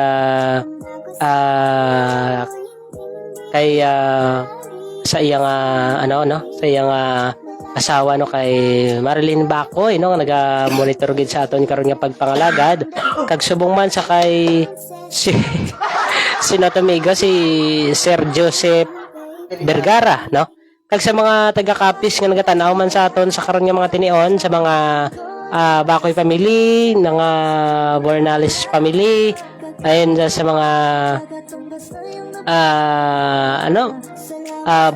sa iyang sa iyang asawa no kay Marilyn Bacoy no naga-monitor gid sa aton karon nga pagpangalagad kag subong man sa kay si Notamiga si Sir Joseph Vergara no kag sa mga taga-Kapis nga nagatanaw man sa aton sa karon nga mga tinion sa mga Bacoy family nga Bornales family ayun sa mga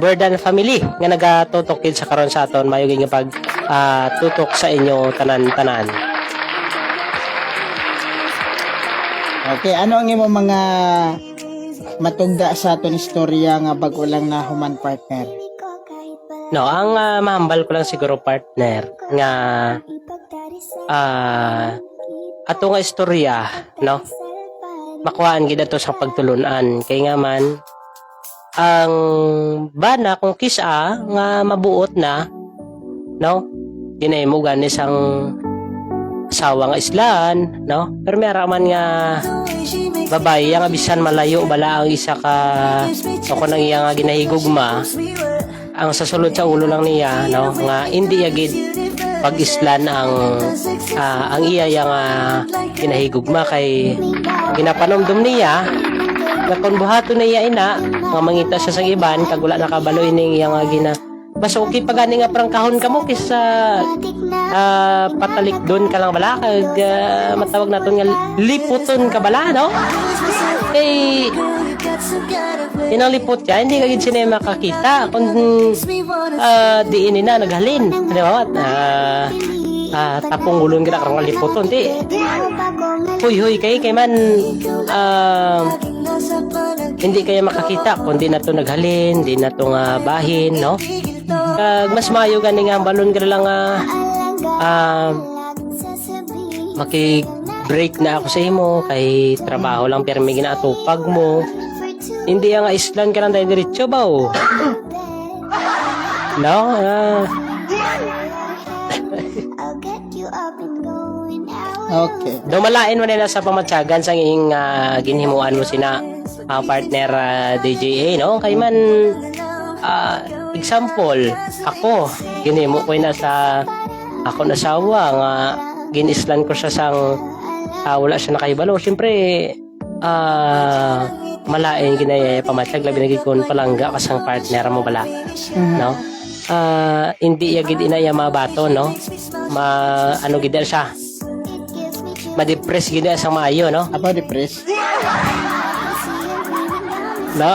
Burdan family nga nagatutok kid sa karon sa aton mayo nga pag tutok sa inyo tanan-tanan. Okay, ano ang imo mga matugda sa aton istorya nga bago lang na human partner? No, ang mahambal ko lang siguro partner nga ato nga istorya no makuhaan gid ato sa pagtulunan kay nga man ang bana kung kisa nga mabuot na no ginahimo gani sang asawa nga islan no pero may man nga babae nga bisan malayo bala ang isa ka o nang iya nga ginahigugma ang sasulod sa ulo lang niya no nga hindi agid pag islan ang iya nga ginahigugma kay ginapanomdom niya nga kung buhato na iya ina nga mangita siya sa iban kag wala nakabalo ining iya nga gina basta okay pa gani nga parang kahon kamo kisa patalik doon ka lang bala kag matawag naton nga liputon ka bala no kay inang lipot ka hindi kagid sila makakita kung diin na naghalin di ba tapong gulong gina karang liputon di huy kay man hindi kaya makakita kundi na to naghalin di na to nga bahin no kag mas mayo gani nga balon ka lang maki-break na ako sa imo kay trabaho lang pero may ginaatupag mo hindi nga islan ka lang dahil diretso ba no Okay. dumalain mo nila sa pamatyagan sa iyong ginhimuan mo sina partner DJA no kay man example ako ginhimo ko na sa ako nasawa nga ginislan ko siya sang wala siya nakaibalo syempre malain ginaya pamatyag labi naging kon palangga kasang partner mo bala no hindi yagid inaya mabato no ano gid siya ma-depress gid sa maayo no Apa depress? no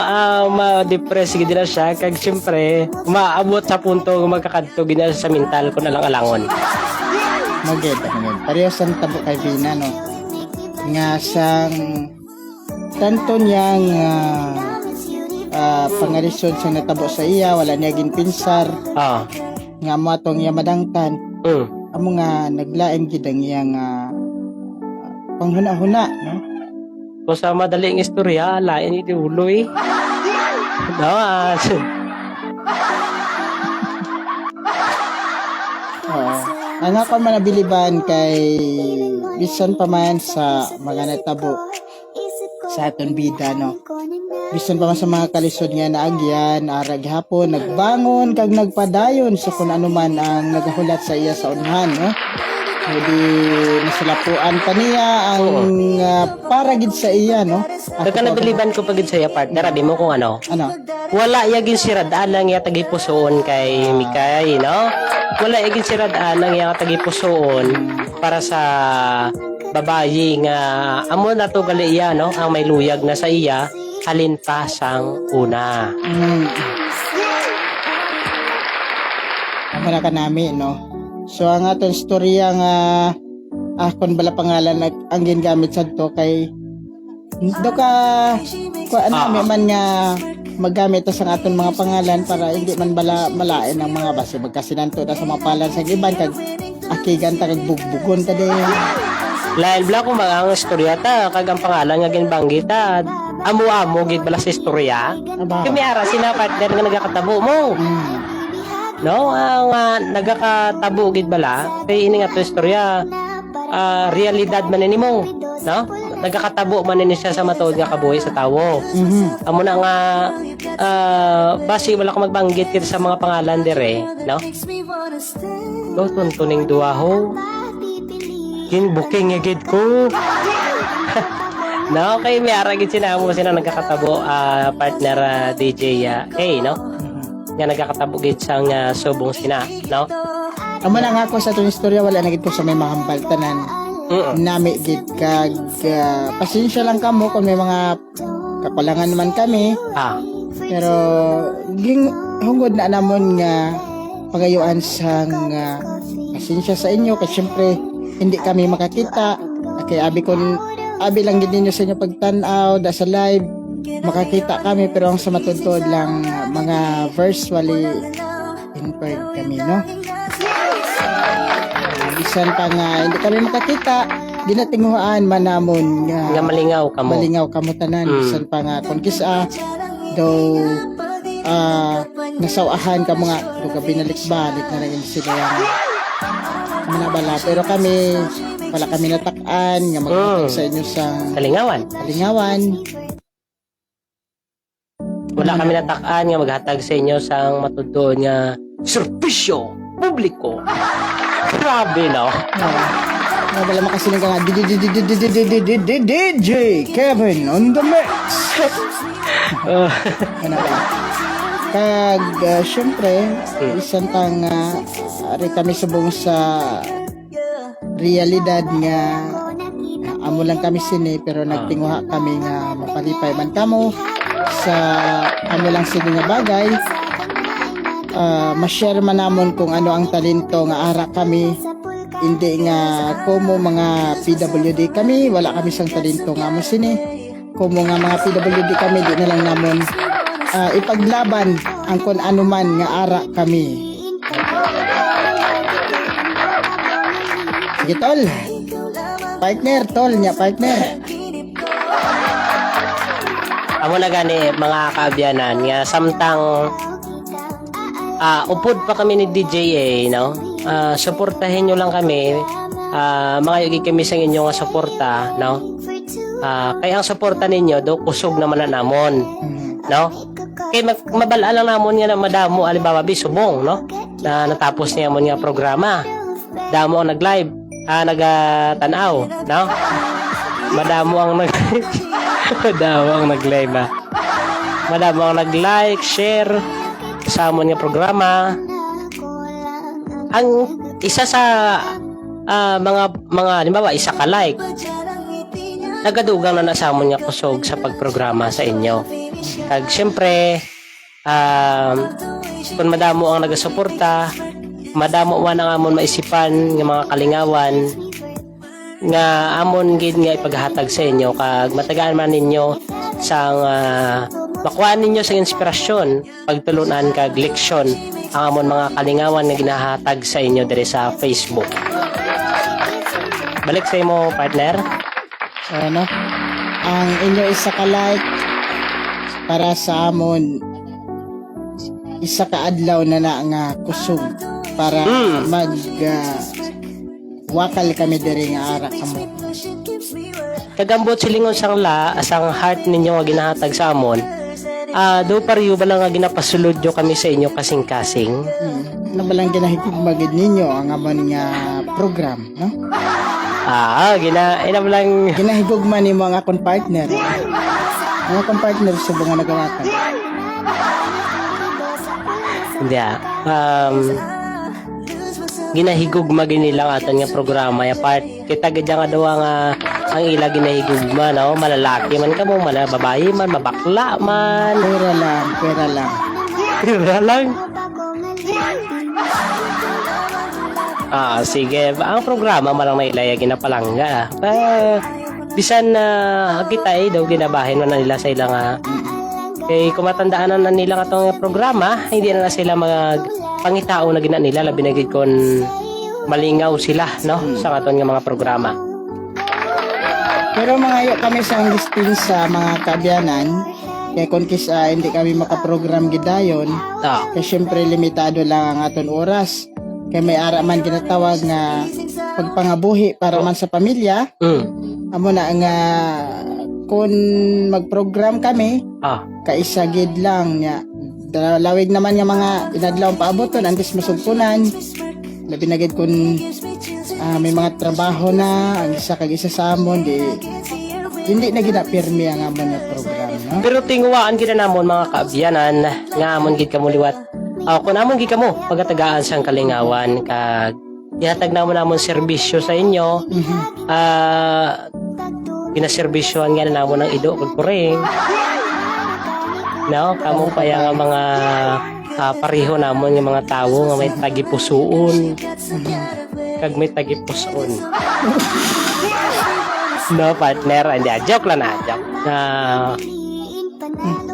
ma-depress gid na siya kag syempre maabot sa punto magkakadto gid sa mental ko na lang alangon Maged. Pareho sang tabo kay Vina no. Nga sang tanto niyang pangarisod sa natabo sa iya wala niya ginpinsar nga mo atong iya madangtan amo nga naglain gid ang iyang panghuna-huna no kung sa madaling istorya lain iti uloy no ang ako man nabiliban kay bisan pa man sa mga natabo sa aton bida no bisan pa man sa mga kalisod nga naagyan arag hapon nagbangon kag nagpadayon sa kung ano man ang nagahulat sa iya sa unhan no hindi nasalapuan pa niya ang para gid sa iya no Kaka nabiliban ko pagid sa iya partner abi mo kung ano wala yagin siradaan lang iya tagipusoon kay Mikay no wala yagin siradaan lang iya tagipusoon para sa babayi nga amo na to gali iya no ang may luyag na sa iya halin pa sang una ka nami no so ang aton storya nga akon bala pangalan ang gingamit sa to kay do ka may man nga maggamit sa aton mga pangalan para hindi man bala malain ang mga base magkasinanto na sa mga pangalan sa giban kag akigan ta kag bugbugon ta din lain bla kung mga ang istorya ta kag ang pangalan nga ginbanggit ta amo gid bala sa istorya. Aba. Kami ara sina partner nga nagakatabo mo. No, ang nagakatabo gid bala kay ini nga to istorya realidad man nimo, no? Nagakatabo man ni siya sa matuod nga kabuhi sa tawo. Amo na nga basi wala ko magbanggit kit sa mga pangalan dire, no? Go tuntuning duwaho. Kin booking gid ko. No, kay may ara gid sinamo sina nagakatabo partner DJ hey, no? Nga nagakatabo gid sang subong sina, no? Amo na nga ako sa itong istorya, wala na gid ko sa may mahambal tanan. Nami gid kag pasensya lang kamo kung may mga kapalangan naman kami. Pero ging hungod na namon nga pagayuan sang pasensya sa inyo kasi syempre hindi kami makakita. Kay abi lang gid ninyo sa inyo pagtan-aw da sa live makakita kami pero ang sa matudtod lang mga virtually inferred kami, no? Bisan pa nga hindi kami makakita, ginatinguhaan man namon Nga malingaw kamo. malingaw kamo tanan. Bisan pa nga kung kisa daw nasawahan ka mga duga binalik-balik na lang sila yung manabala. Pero kami wala kami natak-an nga maghatag sa inyo sa Kalingawan. kalingawan. Wala kami natak-an nga maghatag sa inyo sang matudtod nga serbisyo publiko. Grabe, no? Wala makasiling ka nga DJ Kevin on the mix. Ano ba? Kag syempre isan pang ari kami subong sa realidad nga amo lang kami sini pero nagtinguha kami nga mapalipay man kamo sa amo lang sini nga bagay. Ma-share man namon kung ano ang talento nga ara kami, hindi nga kumo mga PWD kami, wala kami sang talento nga mo sini. Kumo nga mga PWD kami, di na lang namon ipaglaban ang kung ano man nga ara kami. Sige tol, partner niya partner. Amo na gani mga kaabyanan nga samtang upod pa kami ni DJ no? Suportahin nyo lang kami. Mga yugi kami sa inyo nga suporta, no? Kaya ang suporta ninyo do kusog naman na namon, no? Kaya mabala lang namon nga na madamo alibawa bisubong, no? Na natapos niya mo nga programa. Damo ang nag-live, nagatanaw, no? Madamo ang madamo ang nag-live, madamo ang nag-like, share sa amon nga programa. Ang isa sa mga halimbawa isa ka like nagadugang na nasa amon nga kusog sa pagprograma sa inyo. Kag syempre kung madamo ang nagasuporta, madamo man ang amon maisipan nga mga kalingawan nga amon gid nga ipaghatag sa inyo kag matagaan man ninyo sang makuha ninyo sa inspirasyon pagtulunan kag leksyon ang amon mga kalingawan nga ginahatag sa inyo dire sa Facebook. Balik sa imo partner. Ano? Ang inyo isa ka like para sa amon isa ka adlaw na nga kusog para wakal kami diri nga ara kamo. Kagambot silingon sang asang heart ninyo nga ginahatag sa amon. Do pariyo ba lang nga ginapasulod yo kami sa inyo kasing-kasing? Na balang ginahigog magid ninyo ang amon nga program, no? Ina lang Ginahigog man nimo ang akong partner. Ang akong partner sa mga nagawakan. hindi ginahigugma ginilang aton nga programa ya part kita gadya nga daw nga ang ila ginahigugma no malalaki man kamo babae man mabakla man Pera lang. pera lang sige ang programa malang nailaya ginapalangga bisan kita daw ginabahin man na nila sa ilang kay kumatandaan na nila atong programa hindi na sila pangitao na gina nila labi na gid kon malingaw sila no sa aton nga mga programa. Pero mangayo kami sa listing sa mga kaabyanan. Kaya kung kisa hindi kami makaprogram gidayon, Ah, kaya syempre limitado lang ang aton oras. Kaya may ara man ginatawag nga pagpangabuhi para man sa pamilya. Amo na nga kung mag-program kami, ah, kaisagid lang niya. Lawig naman nga mga inadlaw paaboton, antes masugpunan. Labi na gid kung may mga trabaho na, ang isa kag isa sa amon, hindi na ginapirmi ang amon nga program, no? pero tinguwaan gid na namon mga kaabyanan nga amon gid kamo liwat. Kung amon gid kamo pagatagaan sang kalingawan kag ihatag namon serbisyo sa inyo. Pinaserbisyohan nga na namon ng ido kag kuring. No, kamo pa nga mga pareho namon nga mga tawo nga may tagipusoon. Kag may tagipusoon. No, partner, hindi, joke lang na, joke.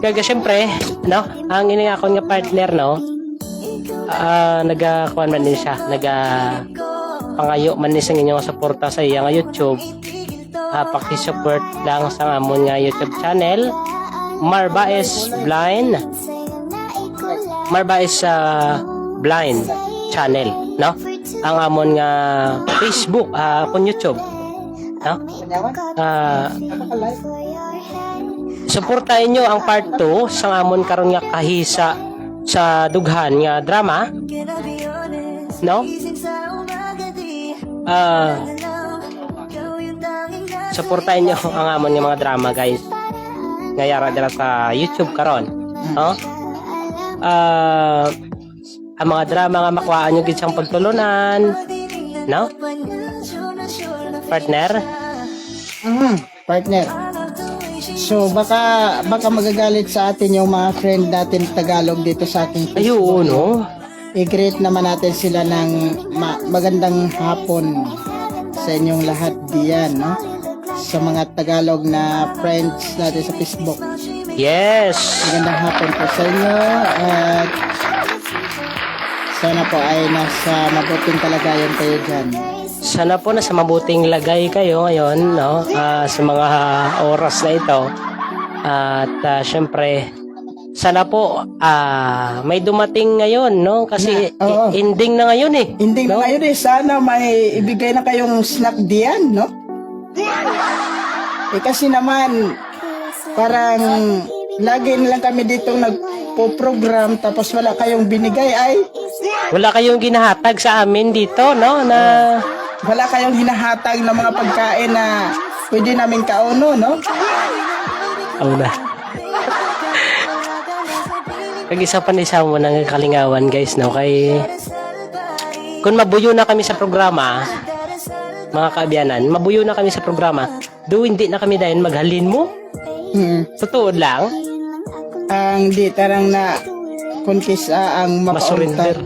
Kaya syempre, no, ang iningakon nga partner, no, nagakuan man din siya, pangayo man din sa inyong suporta sa iya nga YouTube. Pakisupport lang sa amon nga YouTube channel, Marbaes Blind channel, no? Ang amon nga Facebook, kung YouTube, no? Suportahin nyo ang part 2 sa amon karon nga kahisa sa dughan nga drama, no? Suportahin nyo ang amon nga mga drama, guys, nga yara dira sa YouTube karon, no? Ang mga drama nga makuhaan nyo gid sang pagtulunan, no? Partner? Partner. So baka magagalit sa atin yung mga friend natin Tagalog dito sa ating Ayun, no? I-greet naman natin sila ng magandang hapon sa inyong lahat diyan, no? Sa mga Tagalog na friends natin sa Facebook. Yes! Magandang hapon po sa inyo at sana po ay nasa mabuting kalagayan kayo dyan. Sana po nasa mabuting lagay kayo ngayon, no? Sa mga oras na ito. At syempre, sana po may dumating ngayon, no? Kasi Oo. ending na ngayon eh. Hindi no? na ngayon sana may ibigay na kayong snack diyan, no? Kasi naman, parang lagi nilang kami dito nagpo-program tapos wala kayong binigay ay Wala kayong ginahatag sa amin dito, no? Na wala kayong hinahatag ng mga pagkain na pwede namin kauno, no? na. Kag isa pa nisa mo ng kalingawan, guys, no? Kay kung mabuyo na kami sa programa, mga kaabyanan, mabuyo na kami sa programa, hindi na kami dahil maghalin mo. Totoo lang. Ang di tarang na kunkisa ang Masurrender.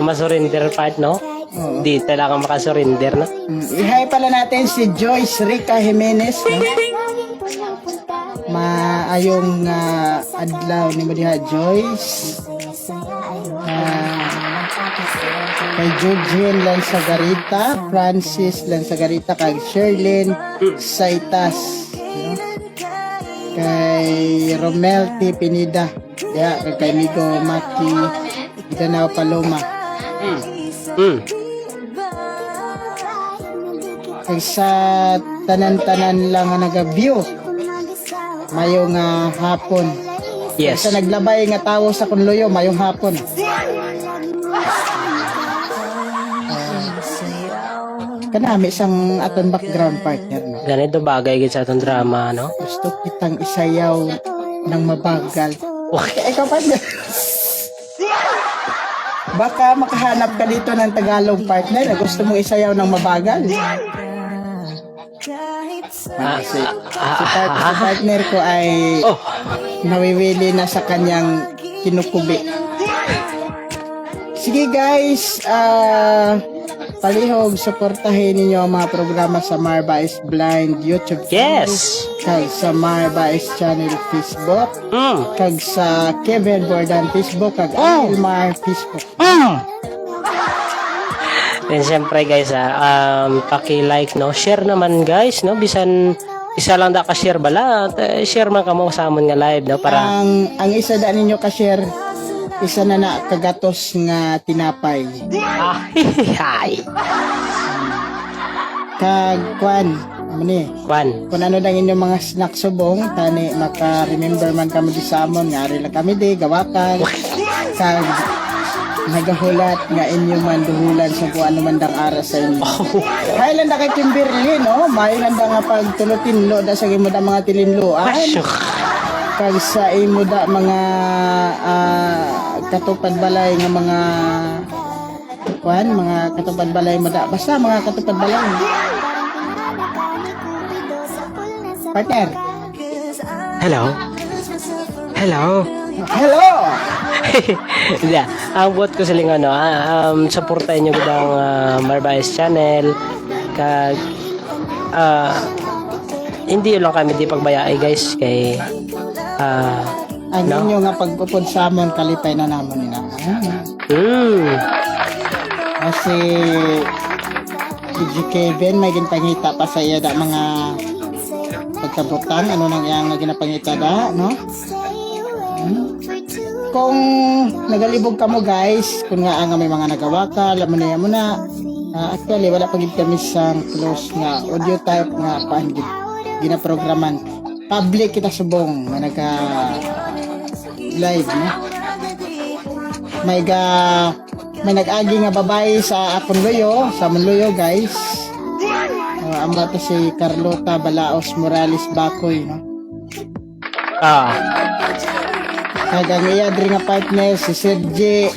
Masurrender part, no? Oo. Di talaga makasurrender, no? I-hi pala natin si Joyce Rica Jimenez, no? Maayong adlaw ni mo diha, Joyce. Kay Jujin Lansagarita, Francis Lansagarita, kay Sherlyn Saitas, no? Kay Romel T. Pinida, kay Migo Maki Danao Paloma. Kay sa tanan-tanan lang nga naga-view mayong hapon. Yes. Sa naglabay nga tawo sa Kunloyo mayong hapon. Kanami sang aton background partner, no? Ganito bagay gid sa atong drama, no? Gusto kitang isayaw ng mabagal. Ikaw partner. Baka makahanap ka dito ng Tagalog partner na gusto mong isayaw ng mabagal. Si partner ko ay nawiwili na sa kanyang kinukubi. Sige guys, palihog, suportahin ninyo ang mga programa sa Marbaes Blind YouTube channel. Yes. Kag sa Marbaes channel Facebook. Kag sa Kevin Bordan Facebook. Kag Elmar Facebook. Then syempre guys, paki-like no, share naman guys no, bisan isa lang da ka-share bala, share man kamo sa amon nga live no para Ang isa da ninyo ka-share, isa na kagatos nga tinapay. ay Kag kwan, mani. kwan. Kung ano lang inyong mga snack subong, tani maka-remember man kami di sa amon, nga lang kami di, gawakan. Kag nagahulat nga inyo man duhulan sa kung ano man dang aras sa inyo. Kailan na kay Kimberly, no? Mailan da nga pagtulutinlo da sa imo da mga tilinloan. Kag sa imo da mga katupad balay nga mga mga katupad balay mo da. Basta mga katupad balay. Partner. Hello. Hello. Hello! Yeah, ang buot ko sa lingon no, supportahin niyo gud ang Marbaes channel kag hindi lang kami di pagbayai guys kay Ang inyo nga pagpupod sa amon kalipay na namon nina. Kasi si Kevin may ginpangita pa sa iya da mga pagkabutan ano nang iyang nga ginapangita da, no? Kung nagalibog ka mo guys, kung nga may mga nagawa ka, alam mo na yan mo na. Actually, wala pagid kami sa close nga audio type nga paanggid ginaprograman. Public kita subong nga naka live, no? May nag-agi nga babae sa akong loyo, sa Monloyo guys. Ang bata si Carlota Balaos Morales Bacoy, no? Kag ang iya diri nga partner si Sergi